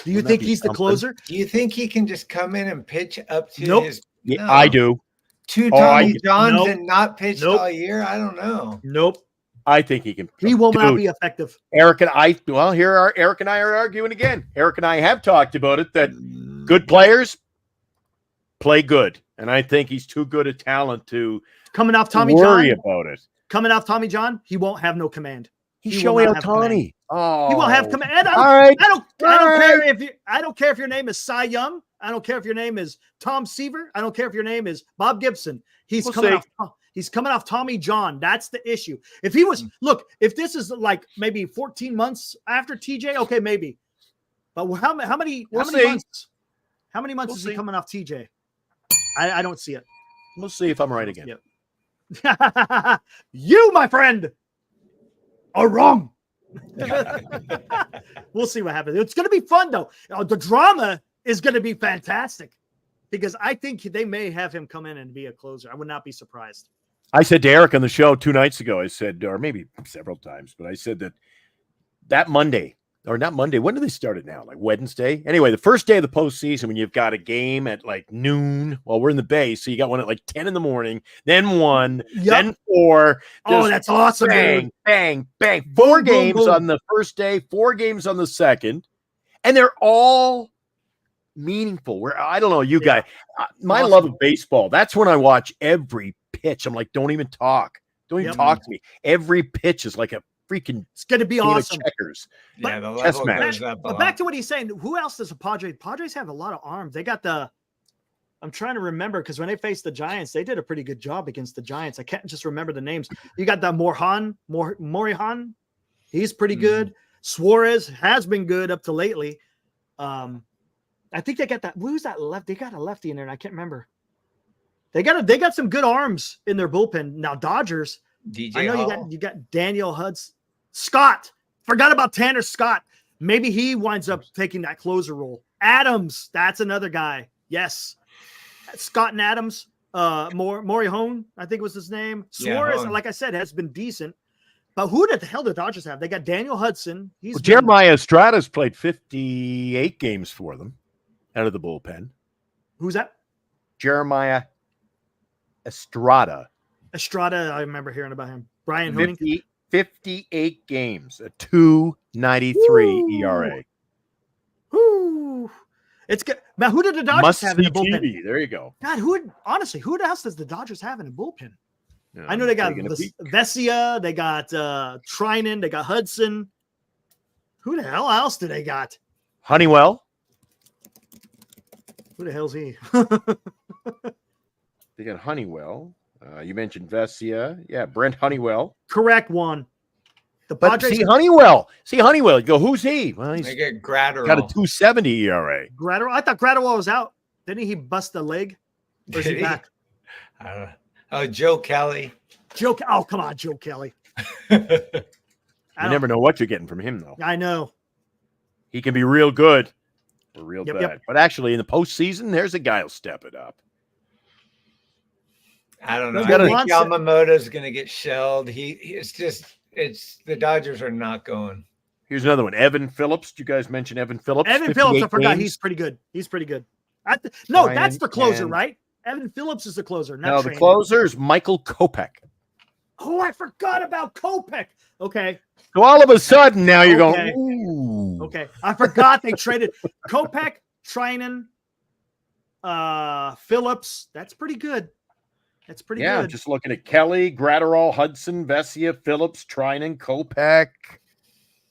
Do you think he's the closer? Do you think he can just come in and pitch up to his? Yeah, I do. To Tommy Johns and not pitch all year? I don't know. Nope. I think he can. He will not be effective. Eric and I are arguing again. Eric and I have talked about it that good players play good, and I think he's too good a talent to coming off Tommy worry John. About it. Coming off Tommy John, he won't have no command. He's Shohei Ohtani. Oh, he won't have command. All right. I don't care if your name is Cy Young. I don't care if your name is Tom Seaver. I don't care if your name is Bob Gibson. He's coming off. He's coming off Tommy John. That's the issue. If he was, look, if this is like maybe 14 months after TJ, okay, maybe. But how many months? How many months is he coming off TJ? I don't see it. We'll see if I'm right again. Yep. You, my friend, are wrong. We'll see what happens. It's going to be fun, though. The drama is going to be fantastic because I think they may have him come in and be a closer. I would not be surprised. I said to Eric on the show 2 nights ago, I said, or maybe several times, but I said that Monday, or not Monday, when do they start it now? Like Wednesday? Anyway, the first day of the postseason when you've got a game at like noon. Well, we're in the Bay, so you got one at like 10 in the morning, then 1, then 4. Oh, that's awesome. Bang, dude. bang, bang. 4 games on the first day, 4 games on the second, and they're all meaningful. Where I don't know, you guys, my love of baseball, that's when I watch every pitch. I'm like, don't even talk. Don't even talk to me. Every pitch is like a freaking, it's going to be awesome. Checkers. Yeah, the level goes up. But back to what he's saying, who else does the Padres have a lot of arms? They got I'm trying to remember because when they faced the Giants, they did a pretty good job against the Giants. I can't just remember the names. You got the Morihan. He's pretty good. Suarez has been good up to lately. I think they got that. Who's that left? They got a lefty in there, and I can't remember. They got some good arms in their bullpen. Now Dodgers. I know you got Daniel Hudson. Scott. Forgot about Tanner Scott. Maybe he winds up taking that closer role. Adams. That's another guy. Yes. Scott and Adams. Morihone, I think was his name. Suarez, like I said, has been decent. But who the hell do the Dodgers have? They got Daniel Hudson. Jeremiah Estrada's played 58 games for them out of the bullpen. Who's that? Jeremiah Estrada. I remember hearing about him. Brian Hoening. 58 games, a 2.93 ERA. Woo. It's good. Now, who did the Dodgers have in the bullpen? TV. There you go. God, who else does the Dodgers have in the bullpen? I know they got Vesia, they got Trinan, they got Hudson. Who the hell else do they got? Honeywell. Who the hell's he? They got Honeywell. You mentioned Vesia. Yeah, Brent Honeywell. Correct one. The Padres. See Honeywell. You go, who's he? Well, he's got a 2.70 ERA. Gratterall. I thought Gratterall was out. Didn't he bust a leg? Or is he back? I don't know. Oh, Joe Kelly. Oh, come on, Joe Kelly. You never know what you're getting from him, though. I know. He can be real good or real bad. Yep. But actually, in the postseason, there's a guy who'll step it up. I don't know. I think Yamamoto's going to get shelled. It's the Dodgers are not going. Here's another one. Evan Phillips. Did you guys mention Evan Phillips? Evan Phillips, I forgot. He's pretty good. That's the closer, right? Evan Phillips is the closer. The closer is Michael Kopech. Oh, I forgot about Kopech. Okay. So all of a sudden now you're going, ooh. Okay. I forgot they traded Kopech, Trinan, Phillips. That's pretty good. That's pretty good. Yeah, just looking at Kelly, Gratterall, Hudson, Vesia, Phillips, Trinan, Kopech.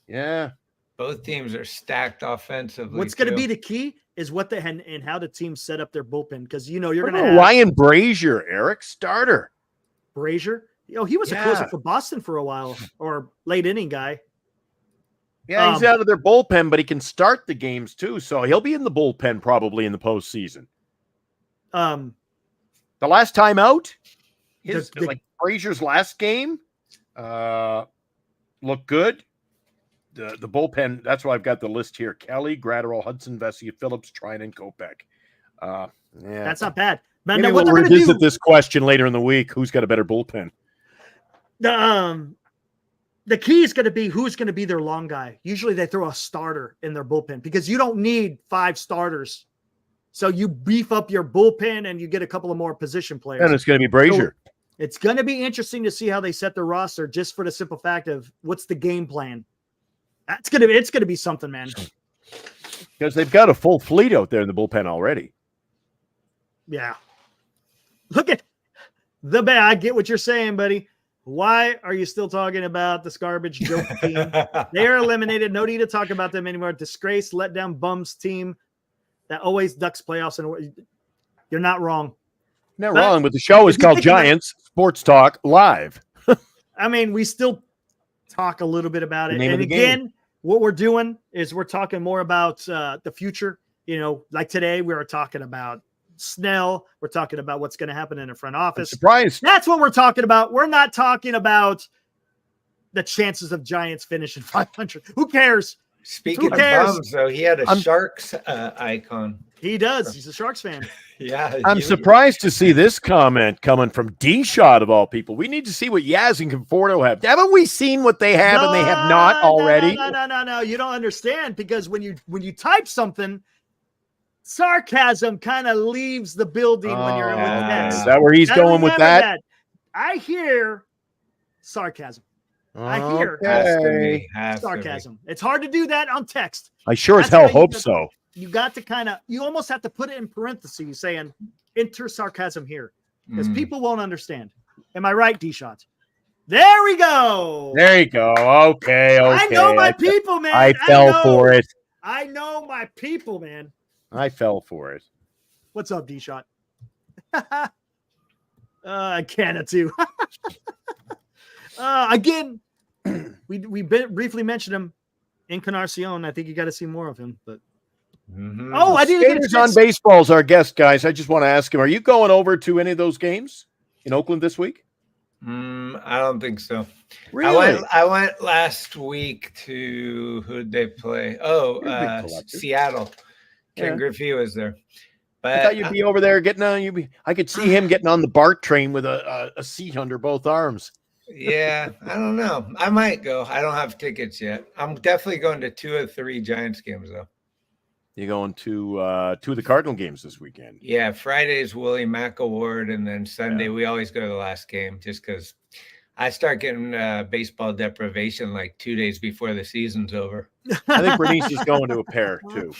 Yeah. Both teams are stacked offensively. What's going to be the key is what and how the team set up their bullpen. Because, you're going to have Ryan Brazier, Eric, starter. Brazier? He was a closer for Boston for a while, or late inning guy. Yeah, he's out of their bullpen, but he can start the games too. So he'll be in the bullpen probably in the postseason. The last time out, Brazier's last game looked good. The bullpen, that's why I've got the list here. Kelly, Gratterall, Hudson, Vesia, Phillips, Trinan, Kopech. That's not bad. But maybe we'll revisit this question later in the week. Who's got a better bullpen? The key is going to be who's going to be their long guy. Usually they throw a starter in their bullpen because you don't need 5 starters. So you beef up your bullpen and you get a couple of more position players. And it's going to be Brazier. So it's going to be interesting to see how they set their roster just for the simple fact of what's the game plan. It's going to be something, man. Because they've got a full fleet out there in the bullpen already. Yeah. Look at the bad. I get what you're saying, buddy. Why are you still talking about this garbage joke team? They are eliminated. No need to talk about them anymore. Disgrace, letdown, bums team that always ducks playoffs. And you're not wrong. Not wrong, but the show is called Giants Sports Talk Live. I mean, we still talk a little bit about it. Name And of the again, game. what we're doing is we're talking more about the future. You know, like today we were talking about Snell. We're talking about what's going to happen in the front I'm office. surprised. That's what we're talking about. We're not talking about the chances of Giants finishing 500. Who cares? Speaking Who of cares? bums, though, he had a Sharks icon. He does. He's a Sharks fan. Yeah. I'm surprised to see this comment coming from D-Shot of all people. We need to see what Yaz and Conforto have. Haven't we seen what they have and they have not already? No. You don't understand, because when you type something, sarcasm kind of leaves the building when you're in with the text. Is that where he's going with Remember that? I hear sarcasm. I hear sarcasm. It's hard to do that on text. I sure as That's hell why hope so. You got to you almost have to put it in parentheses saying enter sarcasm here, because people won't understand. Am I right, D-Shot? There we go. There you go. Okay. I know my people, man. I fell for it. I know my people, man. I fell for it. What's up, D-Shot? I can too. Again, we briefly mentioned him, Encarnacion. I think you got to see more of him. But oh, I didn't get a Skaters chance. on Baseball's our guest, guys. I just want to ask him: are you going over to any of those games in Oakland this week? I don't think so. Really? I went last week to who'd they play? Seattle. Ken Griffey was there. But I thought you'd be over there getting on. I could see him getting on the BART train with a seat under both arms. Yeah, I don't know. I might go. I don't have tickets yet. I'm definitely going to 2 of 3 Giants games though. You're going to 2 of the Cardinal games this weekend. Yeah, Friday's Willie Mack Award, and then Sunday we always go to the last game just because I start getting baseball deprivation like 2 days before the season's over. I think Bernice is going to a pair too.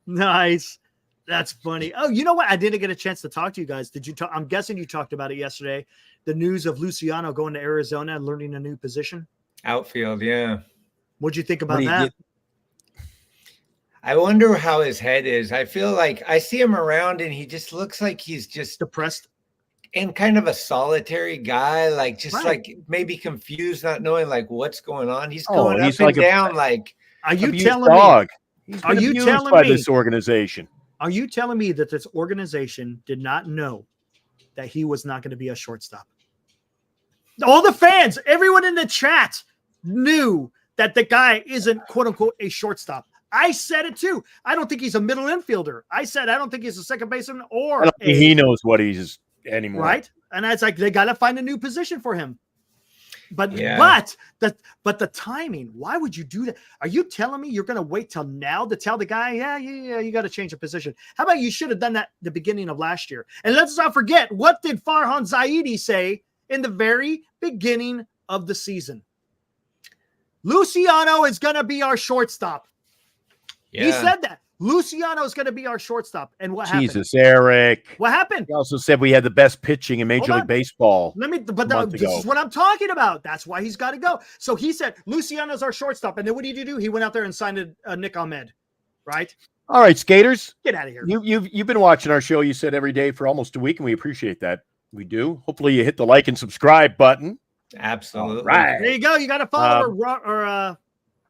Nice. That's funny. Oh, you know what? I didn't get a chance to talk to you guys. Did you talk? I'm guessing you talked about it yesterday. The news of Luciano going to Arizona and learning a new position. Outfield, yeah. What'd you think about that? I wonder how his head is. I feel like I see him around and he just looks like he's just depressed and kind of a solitary guy, like just like maybe confused, not knowing like what's going on. He's going up and down like. Are you telling me? Are you telling me this organization? Are you telling me that this organization did not know that he was not going to be a shortstop? All the fans, everyone in the chat knew that the guy isn't quote unquote a shortstop. I said it too. I don't think he's a middle infielder. I said I don't think he's a second baseman or I don't think he knows what he's anymore. Right? And it's like they got to find a new position for him. But the timing, why would you do that? Are you telling me you're going to wait till now to tell the guy, yeah, you got to change a position? How about you should have done that the beginning of last year? And let's not forget, what did Farhan Zaidi say in the very beginning of the season? Luciano is going to be our shortstop. Yeah. He said that. Luciano is going to be our shortstop. And what happened? Jesus, Eric. What happened? He also said we had the best pitching in Major League Baseball. This is what I'm talking about. That's why he's got to go. So he said, Luciano's our shortstop. And then what did he do? He went out there and signed Nick Ahmed. Right? All right, skaters. Get out of here. You've been watching our show, you said, every day for almost a week, and we appreciate that. We do. Hopefully you hit the like and subscribe button. Absolutely. All right. There you go. You got to follow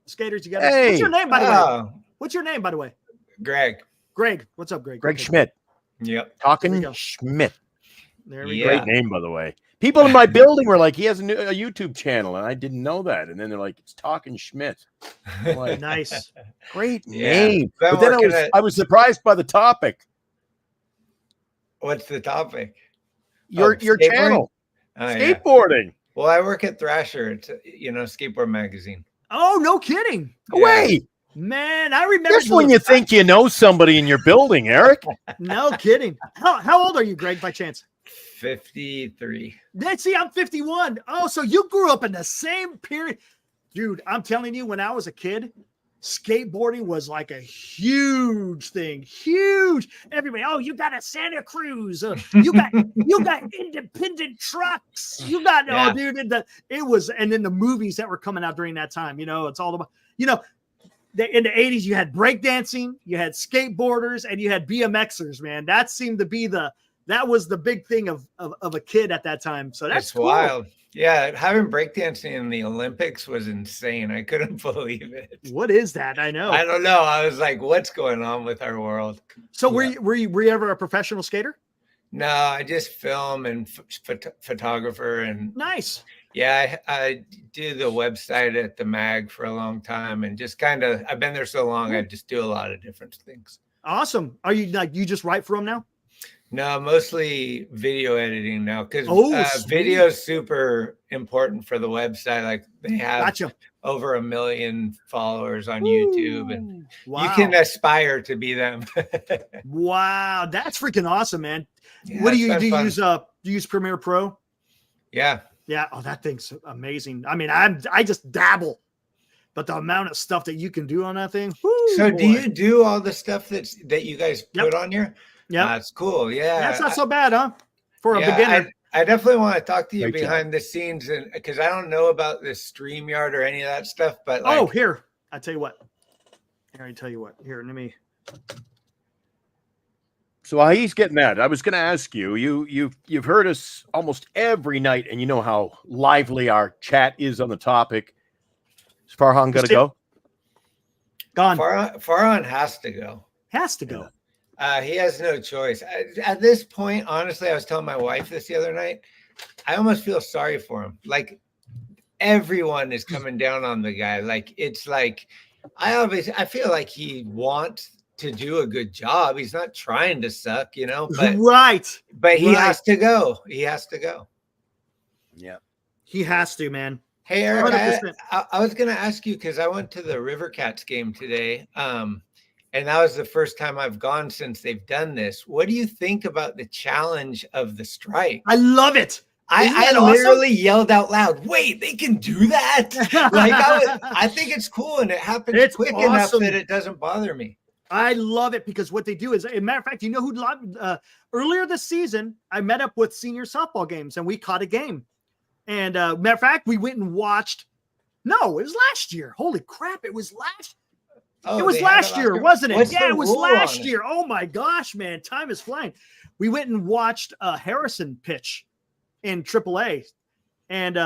skaters. You got to. Hey. What's your name, by the way? What's your name, by the way? Greg. What's up, Greg? Greg Schmidt. Yep. Talking Schmidt. There we go. Great name, by the way. People in my building were like, he has a YouTube channel, and I didn't know that. And then they're like, it's Talking Schmidt. Like, nice. Great name. But then I was surprised by the topic. What's the topic? Your channel. Oh, skateboarding. Yeah. Well, I work at Thrasher. It's skateboard magazine. Oh, no kidding. Yeah. Wait. Man, I remember. Just when you think you know somebody in your building, Eric. No kidding. How old are you, Greg, by chance? 53. See, I'm 51. Oh, so you grew up in the same period. Dude, I'm telling you, when I was a kid, skateboarding was like a huge thing. Huge. Everybody, you got a Santa Cruz. You got independent trucks. You got dude. It was, and then the movies that were coming out during that time. It's all about, in the 80s, you had breakdancing, you had skateboarders, and you had BMXers, man. That seemed to be the That was the big thing of a kid at that time. So that's cool. Wild. Yeah, having breakdancing in the Olympics was insane. I couldn't believe it. What is that? I know. I don't know. I was like, what's going on with our world? So were you ever a professional skater? No, I just film and photographer and nice. Yeah, I do the website at the mag for a long time, and just I've been there so long, I just do a lot of different things. Awesome. Are you you just write for them now? No, mostly video editing now, because video is super important for the website. Like they have over 1 million followers on YouTube, and you can aspire to be them. Wow, that's freaking awesome, man. Yeah, what do you use? Do you use Premiere Pro? Yeah. Yeah. Oh, that thing's amazing. I mean, I just dabble, but the amount of stuff that you can do on that thing. So do you do all the stuff that you guys put on here? Yeah. That's cool. Yeah. That's not so bad, huh? For a beginner. I definitely want to talk to you behind the scenes, and because I don't know about this StreamYard or any of that stuff, but here. I tell you what. Here, I tell you what. Here, let me. So while he's getting that, I was going to ask you. You've heard us almost every night, and you know how lively our chat is on the topic. Is Farhan going to go? Gone. Farhan has to go. Has to go. He has no choice. At this point, honestly, I was telling my wife this the other night. I almost feel sorry for him. Like everyone is coming down on the guy. Like it's like I feel like he wants to do a good job. He's not trying to suck, But But he has to go. He has to go. Yeah. He has to, man. Hey, Eric, I was going to ask you, because I went to the River Cats game today. And that was the first time I've gone since they've done this. What do you think about the challenge of the strike? I love it. I literally yelled out loud, wait, they can do that? I think it's cool, and it happens quick enough that it doesn't bother me. I love it, because what they do is, as a matter of fact, you know who earlier this season, I met up with senior softball games, and we caught a game. And matter of fact, we went and watched. No, it was last year. Holy crap. It was last Oh, it was last year, wasn't it? Yeah, it was last year. It? Oh my gosh, man. Time is flying. We went and watched Harrison pitch in AAA. And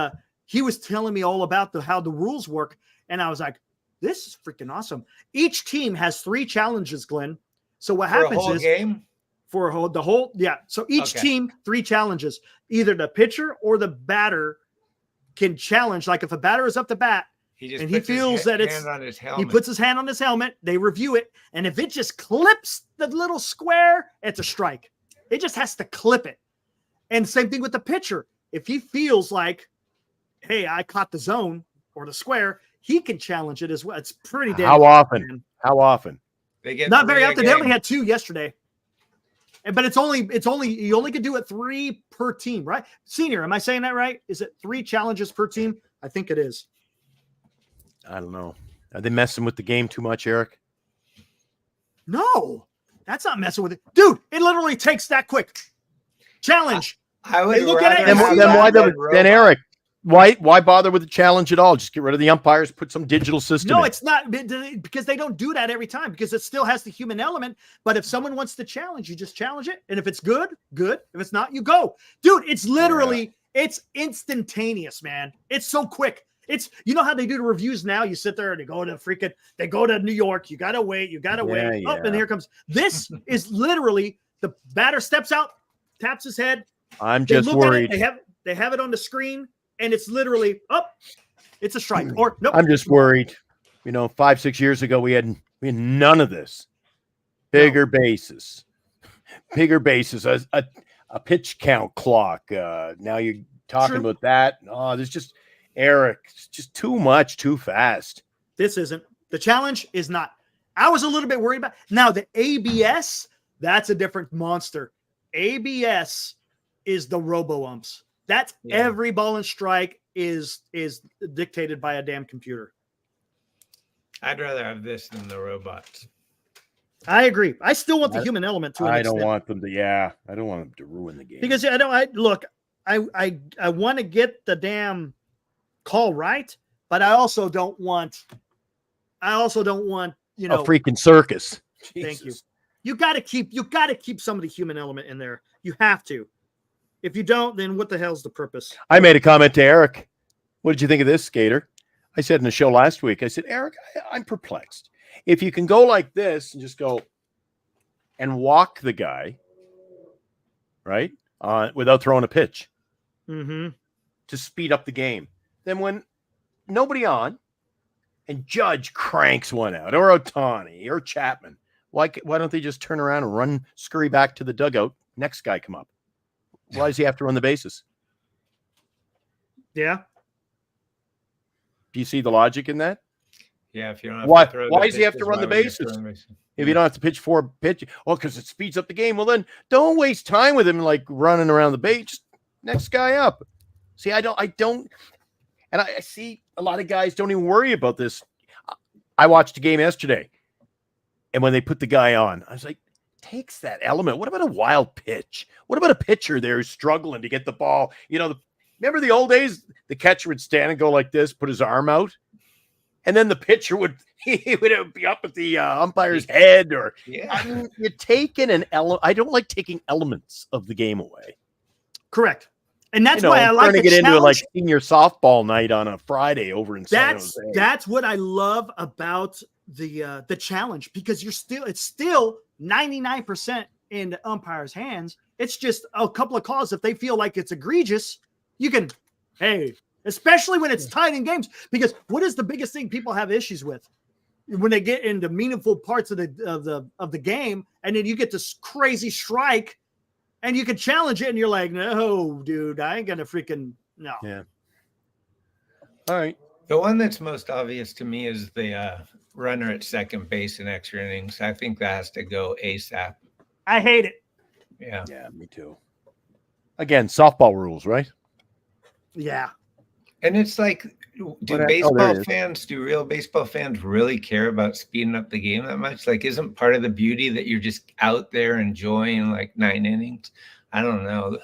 he was telling me all about how the rules work. And I was like, this is freaking awesome. Each team has 3 challenges, Glenn. So what happens is game? For the whole, yeah. So each team, 3 challenges. Either the pitcher or the batter can challenge. Like if a batter is up to bat, he feels that he puts his hand on his helmet, they review it, and if it just clips the little square, it's a strike. It just has to clip it. And same thing with the pitcher. If he feels like, hey, I caught the zone or the square, he can challenge it as well. It's pretty damn How often? Man. How often? They get not very often. They only had 2 yesterday. But it's only you only could do it 3 per team, right? Senior, am I saying that right? Is it 3 challenges per team? I think it is. I don't know. Are they messing with the game too much, Eric? No, that's not messing with it. Dude, it literally takes that quick. Challenge. I would look at it. Then Eric, why bother with the challenge at all? Just get rid of the umpires, put some digital system in. It's not, because they don't do that every time, because it still has the human element. But if someone wants to challenge, you just challenge it. And if it's good. If it's not, you go. Dude, it's literally, it's instantaneous, man. It's so quick. It's, you know how they do the reviews now? You sit there and they go to New York. You got to wait. Yeah. Oh, and here comes. This is literally the batter steps out, taps his head. I'm just worried. They have it on the screen, and it's literally it's a strike. Or no. I'm just worried. 5-6 years ago, we had none of this. Bigger bases, a pitch count clock. Now you're talking about that. Oh, there's just Eric. It's just too much, too fast. This isn't. The challenge is not. I was a little bit worried about. Now the ABS, that's a different monster. ABS is the robo-umps. That's every ball and strike is dictated by a damn computer. I'd rather have this than the robots. I agree. I still want the human element to an extent. I don't want them to ruin the game. Because I want to get the damn call right, but I also don't want a freaking circus. Thank you. You got to keep some of the human element in there. You have to. If you don't, then what the hell's the purpose? I made a comment to Eric. What did you think of this, Skater? I said in the show last week, I said, Eric, I'm perplexed. If you can go like this and just go and walk the guy, right, without throwing a pitch to speed up the game, then when nobody on and Judge cranks one out, or Ohtani, or Chapman, why don't they just turn around and scurry back to the dugout? Next guy come up. Why does he have to run the bases? Yeah. Do you see the logic in that? Yeah. If you don't have why does he have to pitches, run the why would you bases? throw the If you don't have to pitch 4 pitches, because it speeds up the game. Well, then don't waste time with him like running around the base. Just next guy up. See, I don't, and I see a lot of guys don't even worry about this. I watched a game yesterday, and when they put the guy on, I was like, takes that element. What about a wild pitch? What about a pitcher there who's struggling to get the ball? Remember the old days? The catcher would stand and go like this, put his arm out, and then the pitcher would be up at the umpire's head. Or I mean, you're taking an element. I don't like taking elements of the game away. Correct. And that's why I like turning it into like senior softball night on a Friday over in San Jose. That's what I love about the challenge, because it's still 99% in the umpire's hands. It's just a couple of calls. If they feel like it's egregious, you can, especially when it's tied in games, because what is the biggest thing people have issues with when they get into meaningful parts of the game, and then you get this crazy strike and you can challenge it and you're like, no, dude, I ain't gonna freaking no. Yeah. All right. The one that's most obvious to me is the runner at second base in extra innings. I think that has to go ASAP. I hate it. Yeah. Yeah, me too. Again, softball rules, right? Yeah. And it's like, do real baseball fans really care about speeding up the game that much? Like, isn't part of the beauty that you're just out there enjoying like 9 innings? I don't know.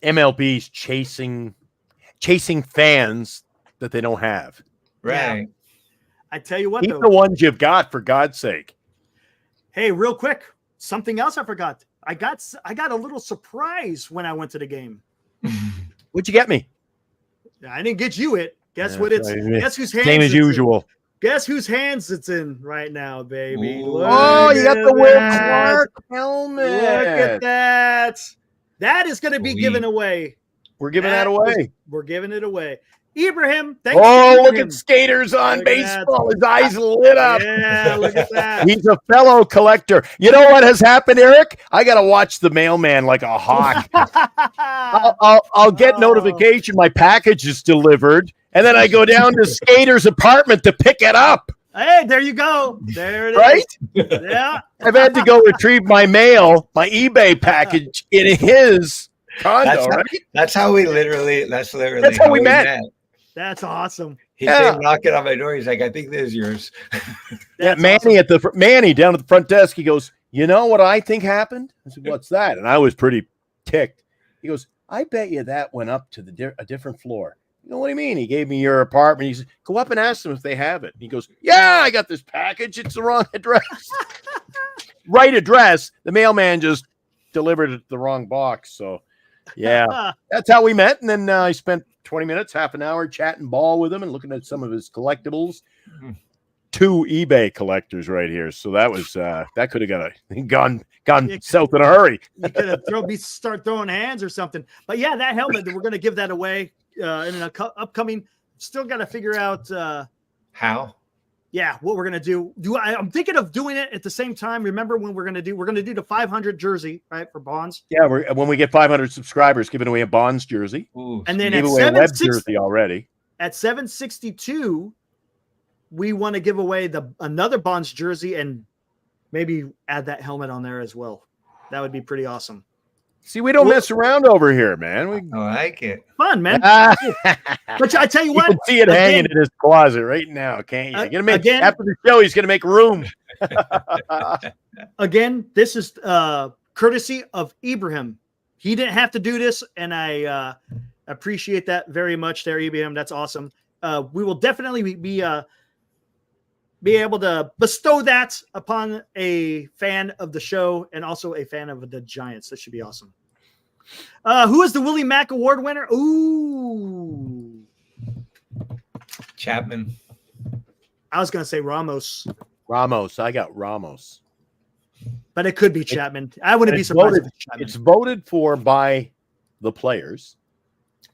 MLB's chasing fans that they don't have. Right. Yeah. I tell you what, Keep the ones you've got, for God's sake. Hey, real quick, something else I forgot. I got a little surprise when I went to the game. What'd you get me? I didn't get you it. Guess what it's? Guess whose hands? Same as usual. Guess whose hands it's in right now, baby. You got the Will Clark helmet. Look at that. That is going to be given away. We're giving that away. We're giving it away. Ibrahim, thanks. Look at Skaters on baseball. His eyes lit up. Yeah, look at that. He's a fellow collector. You know what has happened, Eric? I got to watch the mailman like a hawk. I'll get notification my package is delivered, and then I go down to Skater's apartment to pick it up. Hey, there you go. There it is. Right? Yeah. I've had to go retrieve my mail, my eBay package in his condo. That's how we literally. That's how we met. That's awesome. He came knocking on my door. He's like, I think this is yours. Manny awesome. Manny down at the front desk. He goes, you know what I think happened? I said, what's that? And I was pretty ticked. He goes, I bet you that went up to a different floor. You know what I mean? He gave me your apartment. He said, go up and ask them if they have it. He goes, yeah, I got this package. It's the wrong address. Right address. The mailman just delivered it to the wrong box. So, yeah, that's how we met. And then I spent 20 minutes, half an hour chatting ball with him and looking at some of his collectibles. 2 eBay collectors right here. So that was that could have gone south in a hurry. You could have start throwing hands or something. But yeah, that helmet, we're going to give that away in an upcoming. Still got to figure out how. Yeah, what we're going to do. I'm thinking of doing it at the same time. Remember when we're going to do the 500 jersey, right, for Bonds? Yeah, when we get 500 subscribers, giving away a Bonds jersey. Ooh, and then give away a Webb jersey already. At 762, we want to give away another Bonds jersey and maybe add that helmet on there as well. That would be pretty awesome. See, we don't mess around over here, man. I like it. Fun, man. But I tell you what. You can see it hanging in his closet right now, can't you? After the show, he's going to make room. Again, this is courtesy of Ibrahim. He didn't have to do this, and I appreciate that very much there, Ibrahim. That's awesome. We will definitely be be able to bestow that upon a fan of the show and also a fan of the Giants. That should be awesome. Who is the Willie Mack Award winner? Ooh. Chapman. I was going to say Ramos. Ramos. I got Ramos. But it could be Chapman. I wouldn't be surprised if it's Chapman. It's voted for by the players.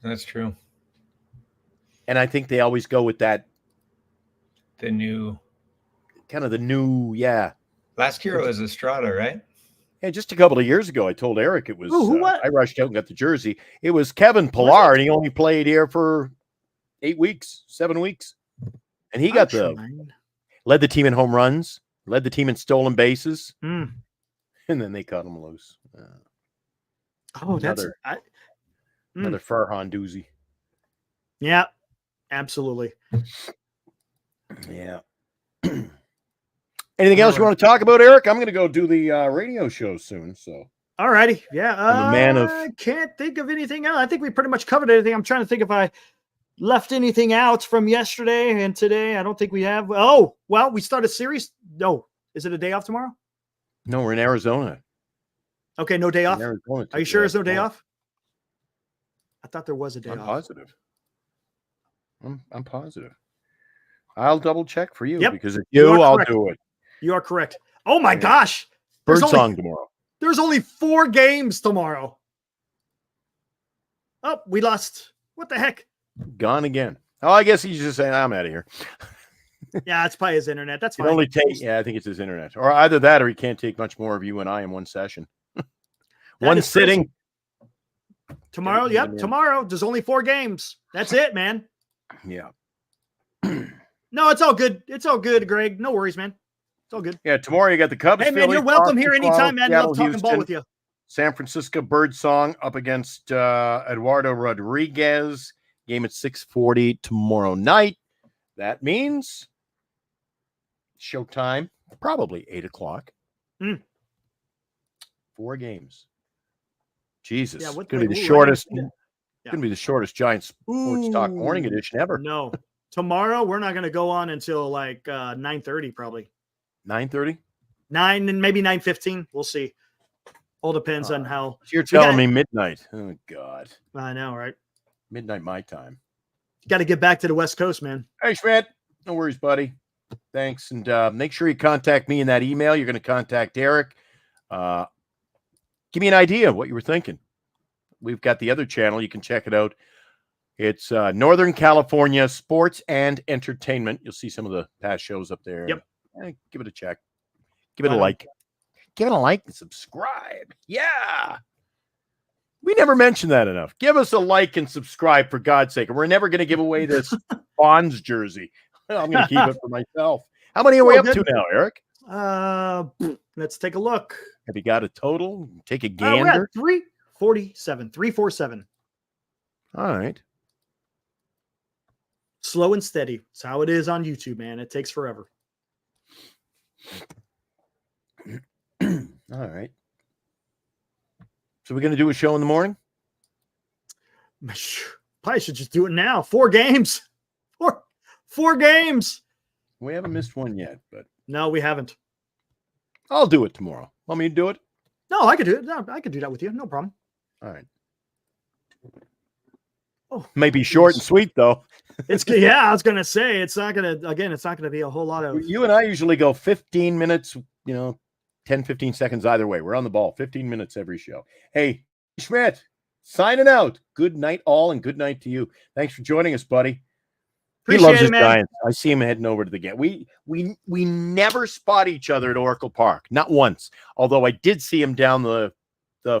That's true. And I think they always go with that. The new. Yeah. Last year it was Estrada, right? Yeah, just a couple of years ago, I told Eric it was. What? I rushed out and got the jersey. It was Kevin Pillar, and he only played here for 7 weeks. And he led the team in home runs, led the team in stolen bases, and then they cut him loose. Another Farhan doozy. Yeah, absolutely. Yeah. Anything else you want to talk about, Eric? I'm going to go do the radio show soon. So, all righty. Yeah. I'm a man of. I can't think of anything else. I think we pretty much covered everything. I'm trying to think if I left anything out from yesterday and today. I don't think we have. Oh, well, we start a series. No. Is it a day off tomorrow? No, we're in Arizona. Okay. No day off. Are you sure there's no day off? I thought there was a day off. Positive. I'm positive. I'll double check for you because if I'll do it. You are correct. Oh my gosh. Birdsong tomorrow. There's only 4 games tomorrow. Oh, we lost. What the heck? Gone again. Oh, I guess he's just saying I'm out of here. Yeah, it's probably his internet. That's fine. I think it's his internet. Or either that or he can't take much more of you and I in one session. One sitting. Crazy. Tomorrow, tomorrow. There's only 4 games. That's it, man. Yeah. No, it's all good. It's all good, Greg. No worries, man. It's all good. Yeah, tomorrow you got the Cubs. Hey, man, you're welcome here anytime, man. Love talking ball with you. San Francisco Birdsong up against Eduardo Rodriguez. Game at 6:40 tomorrow night. That means showtime, probably 8 o'clock. 4 games. Jesus. Yeah, going to be the shortest. Going to be the shortest Giants Sports Talk morning edition ever. No. Tomorrow, we're not going to go on until like 9:30 probably. 9:30? 9 and maybe 9:15. We'll see. All depends on how. You're telling me midnight. Oh, God. I know, right? Midnight my time. Got to get back to the West Coast, man. Hey, Schmidt. No worries, buddy. Thanks. And make sure you contact me in that email. You're going to contact Eric. Give me an idea of what you were thinking. We've got the other channel. You can check it out. It's Northern California Sports and Entertainment. You'll see some of the past shows up there. Yep. Give it a check. Give it a like. Give it a like and subscribe. Yeah. We never mention that enough. Give us a like and subscribe, for God's sake. And we're never going to give away this Bonds jersey. I'm going to keep it for myself. How many are we up to now, Eric? Let's take a look. Have you got a total? Take a gander. We're at 347. 347. All right. Slow and steady. It's how it is on YouTube, man. It takes forever. All right. So we're going to do a show in the morning? Probably should just do it now. 4 games. Four games. We haven't missed one yet, but no, we haven't. I'll do it tomorrow. Want me to do it? No, I could do it. No, I could do that with you. No problem. All right. Oh, may be short and sweet though. I was gonna say it's not gonna be a whole lot of. You and I usually go 15 minutes, 10, 15 seconds either way. We're on the ball 15 minutes every show. Hey, Schmidt, signing out. Good night all, and good night to you. Thanks for joining us, buddy. He loves his Giants. I see him heading over to the game. We never spot each other at Oracle Park, not once. Although I did see him down the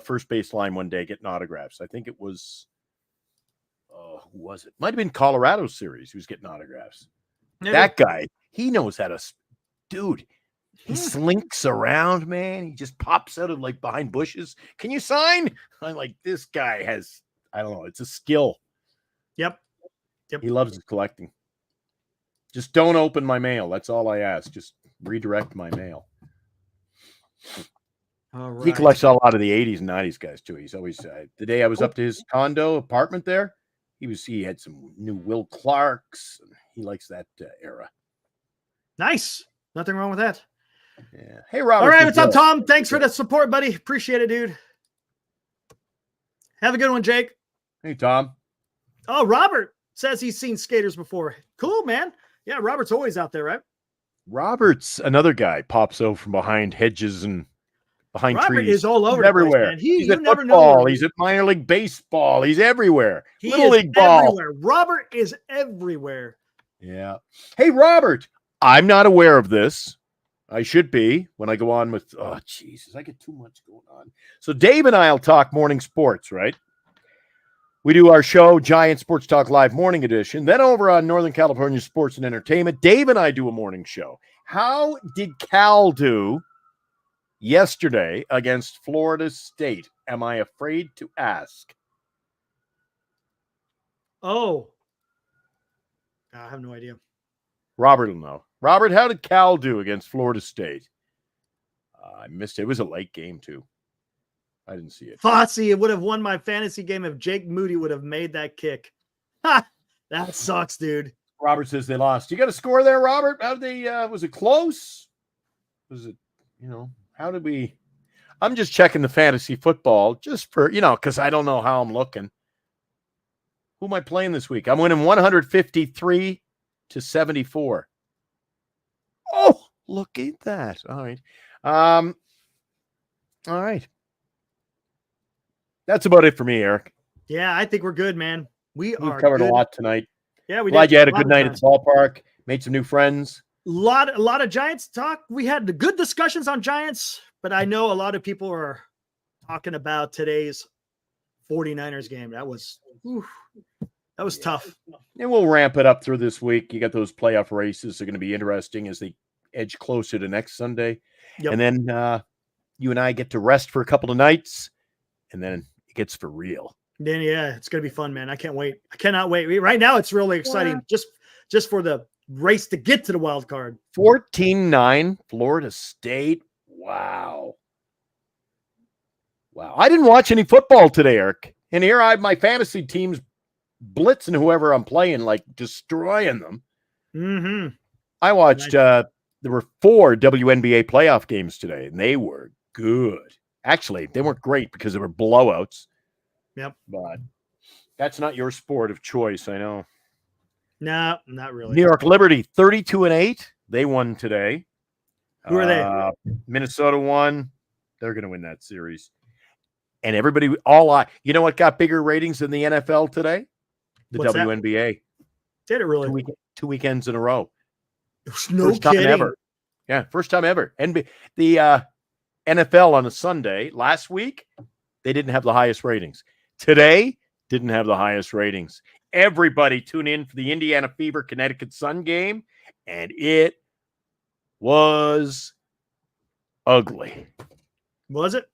first base line one day getting autographs. I think it was who was it? Might have been Colorado series. He was getting autographs. Maybe. That guy, he knows how to. Dude, he slinks around, man. He just pops out of like behind bushes. Can you sign? I'm like, this guy has. I don't know. It's a skill. Yep. He loves his collecting. Just don't open my mail. That's all I ask. Just redirect my mail. All right. He collects a lot of the 80s and 90s guys, too. He's always the day I was up to his condo apartment there, he had some new Will Clarks. He likes that era. Nice. Nothing wrong with that. Yeah. Hey, Robert. All right, what's up, Tom? Thanks for the support, buddy. Appreciate it, dude. Have a good one, Jake. Hey, Tom. Oh, Robert says he's seen skaters before. Cool, man. Yeah, Robert's always out there, right? Robert's another guy, pops out from behind hedges and behind Robert trees. is all over He's everywhere. Place, man. He's at never football. know. He's at minor league baseball. He's everywhere. He Little is league ball. everywhere. Robert is everywhere. Yeah. Hey, Robert, I'm not aware of this. I should be when I go on with, oh, Jesus, I get too much going on. So Dave and I will talk morning sports, right? We do our show, Giant Sports Talk Live Morning Edition. Then over on Northern California Sports and Entertainment, Dave and I do a morning show. How did Cal do yesterday against Florida State? Am I afraid to ask? Oh. I have no idea. Robert will know. Robert, how did Cal do against Florida State? I missed it. It was a late game, too. I didn't see it. Fotsy would have won my fantasy game if Jake Moody would have made that kick. Ha! That sucks, dude. Robert says they lost. You got a score there, Robert? How did they, was it close? Was it, how did we? I'm just checking the fantasy football just for, because I don't know how I'm looking. Who am I playing this week? I'm winning 153 to 74. Oh, look at that. All right. All right. That's about it for me, Eric. Yeah, I think we're good, man. We've covered a lot tonight. Yeah, we Glad did. you had a good night at the ballpark. Made some new friends. A lot of Giants talk. We had the good discussions on Giants, but I know a lot of people are talking about today's 49ers game. That was tough. And we'll ramp it up through this week. You got those playoff races. They're going to be interesting as they edge closer to next Sunday. Yep. And then you and I get to rest for a couple of nights, and then it gets for real. Then, yeah, it's going to be fun, man. I can't wait. I cannot wait. Right now, it's really exciting just for the race to get to the wild card. 14-9, Florida State. Wow. I didn't watch any football today, Eric. And here I have my fantasy teams blitzing whoever I'm playing, like destroying them. Mm-hmm. I watched, there were 4 WNBA playoff games today, and they were good. Actually, they weren't great because they were blowouts. Yep. But that's not your sport of choice, I know. No, not really. New York Liberty, 32-8. They won today. Who are they? Minnesota won. They're going to win that series. And everybody, you know what got bigger ratings than the NFL today? The What's WNBA. That? Did it really? 2 weekends in a row. No first time ever. Yeah, first time ever. The NFL on a Sunday last week, they didn't have the highest ratings. Today, didn't have the highest ratings. Everybody tune in for the Indiana Fever Connecticut Sun game, and it was ugly. Was it?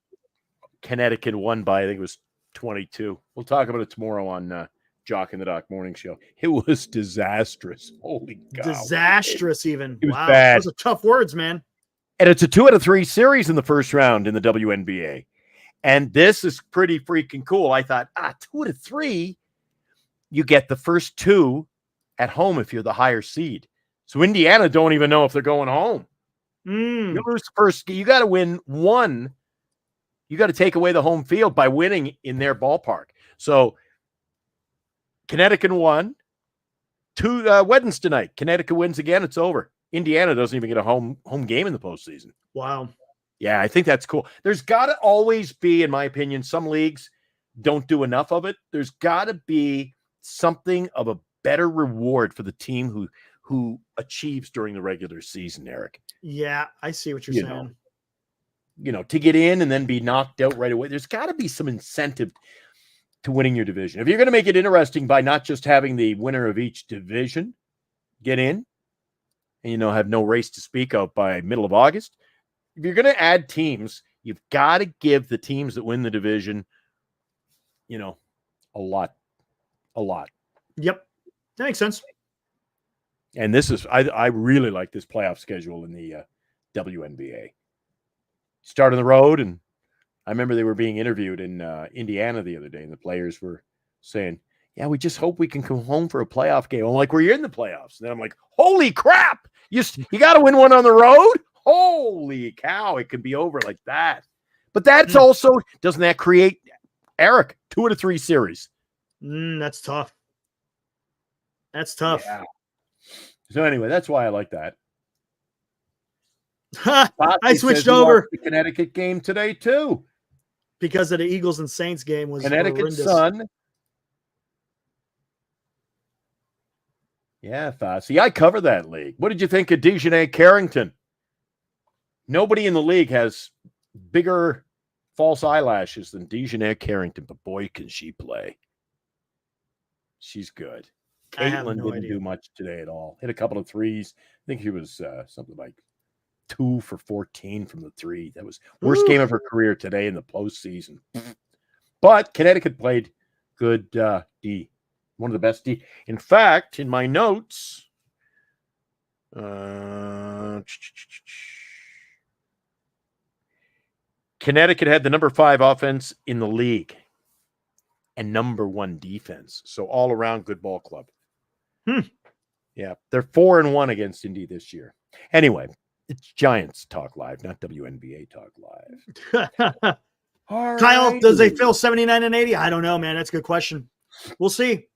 Connecticut won by, I think it was 22. We'll talk about it tomorrow on Jock and the Doc Morning Show. It was disastrous. Holy cow. Disastrous even. It was wow. bad. Those are tough words, man. And it's a 2 out of 3 series in the first round in the WNBA. And this is pretty freaking cool. I thought, 2 out of 3, you get the first 2 at home if you're the higher seed. So Indiana don't even know if they're going home. You lose the first. You got to win 1. You got to take away the home field by winning in their ballpark. So Connecticut won. 2 Wednesday night. Connecticut wins again. It's over. Indiana doesn't even get a home game in the postseason. Wow. Yeah, I think that's cool. There's got to always be, in my opinion, some leagues don't do enough of it. There's got to be something of a better reward for the team who achieves during the regular season, Eric. Yeah, I see what you're saying. To get in and then be knocked out right away. There's got to be some incentive to winning your division. If you're going to make it interesting by not just having the winner of each division get in and, have no race to speak of by middle of August, if you're going to add teams, you've got to give the teams that win the division, a lot. Yep. That makes sense. And this is, I really like this playoff schedule in the WNBA. Start on the road, and I remember they were being interviewed in Indiana the other day, and the players were saying, yeah, we just hope we can come home for a playoff game. I'm like, well, you're in the playoffs. And then I'm like, holy crap, You got to win one on the road? Holy cow, it can be over like that. But that's also, doesn't that create, Eric, 2 out of 3 series? That's tough. That's tough. Yeah. So anyway, that's why I like that. I switched over. The Connecticut game today, too. Because of the Eagles and Saints game was Connecticut horrendous. Sun. Yeah, Fossey. I cover that league. What did you think of Dejanay Carrington? Nobody in the league has bigger false eyelashes than Dejanay Carrington, but boy, can she play. She's good. Caitlin didn't do much today at all. Hit a couple of threes. I think he was something like 2 for 14 from the 3. That was worst game of her career today in the postseason. But Connecticut played good D. One of the best D. In fact, in my notes, Connecticut had the number 5 offense in the league and number 1 defense. So all around good ball club. Yeah, they're 4-1 against Indy this year. Anyway, it's Giants Talk Live, not WNBA Talk Live. Kyle, does they fill 79 and 80? I don't know, man. That's a good question. We'll see.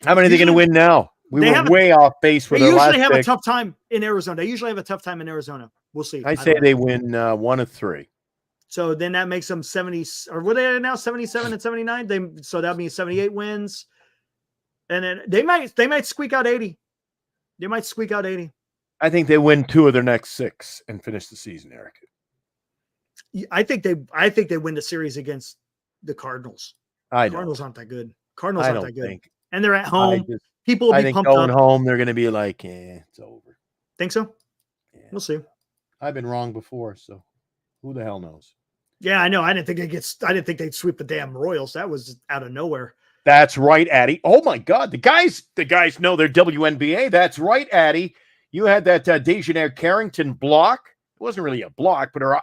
How many are they going to win now? We were way off base with our last pick. They usually have a tough time in Arizona. We'll see. I say they win 1 of 3. So then that makes them 70, or what are they now? 77 and 79. So that means 78 wins. And then they might squeak out 80. They might squeak out 80. I think they win 2 of their next 6 and finish the season, Eric. I think they win the series against the Cardinals. Cardinals aren't that good. Cardinals aren't that good. And they're at home. People will be pumped up. Going home, they're going to be like, it's over. Think so? Yeah. We'll see. I've been wrong before, so who the hell knows? Yeah, I know. I didn't think they'd sweep the damn Royals. That was out of nowhere. That's right, Addy. Oh my God, the guys know their WNBA. That's right, Addy. You had that Dejanay Carrington block. It wasn't really a block, but her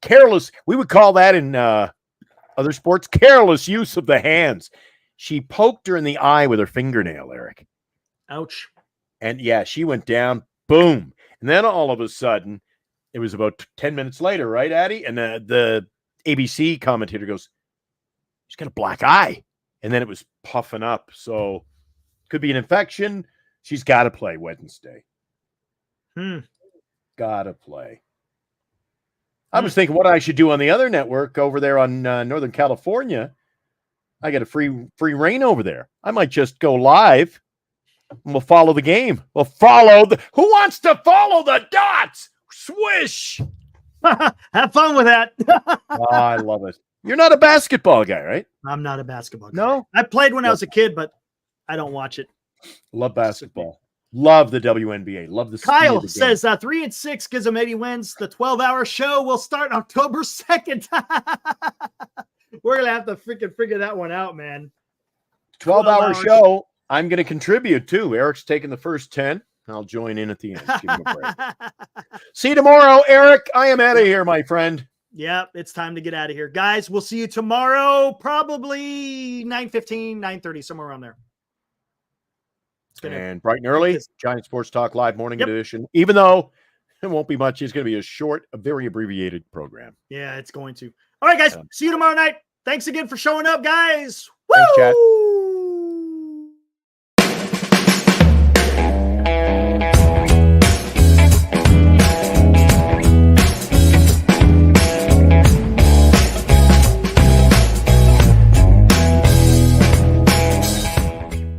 careless. We would call that in other sports careless use of the hands. She poked her in the eye with her fingernail, Eric. Ouch. And yeah, she went down. Boom. And then all of a sudden, it was about 10 minutes later, right, Addy? And the ABC commentator goes, she's got a black eye. And then it was puffing up. So could be an infection. She's got to play Wednesday. Got to play. I was thinking what I should do on the other network over there on Northern California. I get a free reign over there. I might just go live and we'll follow the game. We'll follow who wants to follow the dots? Swish. Have fun with that. Oh, I love it. You're not a basketball guy, right? I'm not a basketball guy. No? I played when I was a kid, but I don't watch it. Love basketball. Love the WNBA. Love the Kyle says 3-6 gives them 80 wins. The 12-hour show will start October 2nd. We're going to have to freaking figure that one out, man. 12-hour show. I'm going to contribute too. Eric's taking the first 10. I'll join in at the end. Give him a break. See you tomorrow, Eric. I am out of here, my friend. Yep, it's time to get out of here. Guys, we'll see you tomorrow, probably 9:15, 9:30, somewhere around there. And bright and early, Giant Sports Talk Live morning edition. Even though it won't be much, it's going to be a short, a very abbreviated program. Yeah, it's going to. All right, guys, see you tomorrow night. Thanks again for showing up, guys. Woo! Thanks, Chad.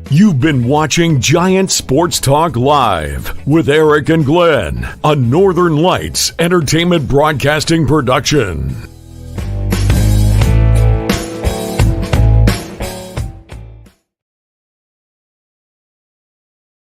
You've been watching Giant Sports Talk Live with Eric and Glenn, a Northern Lights Entertainment Broadcasting production.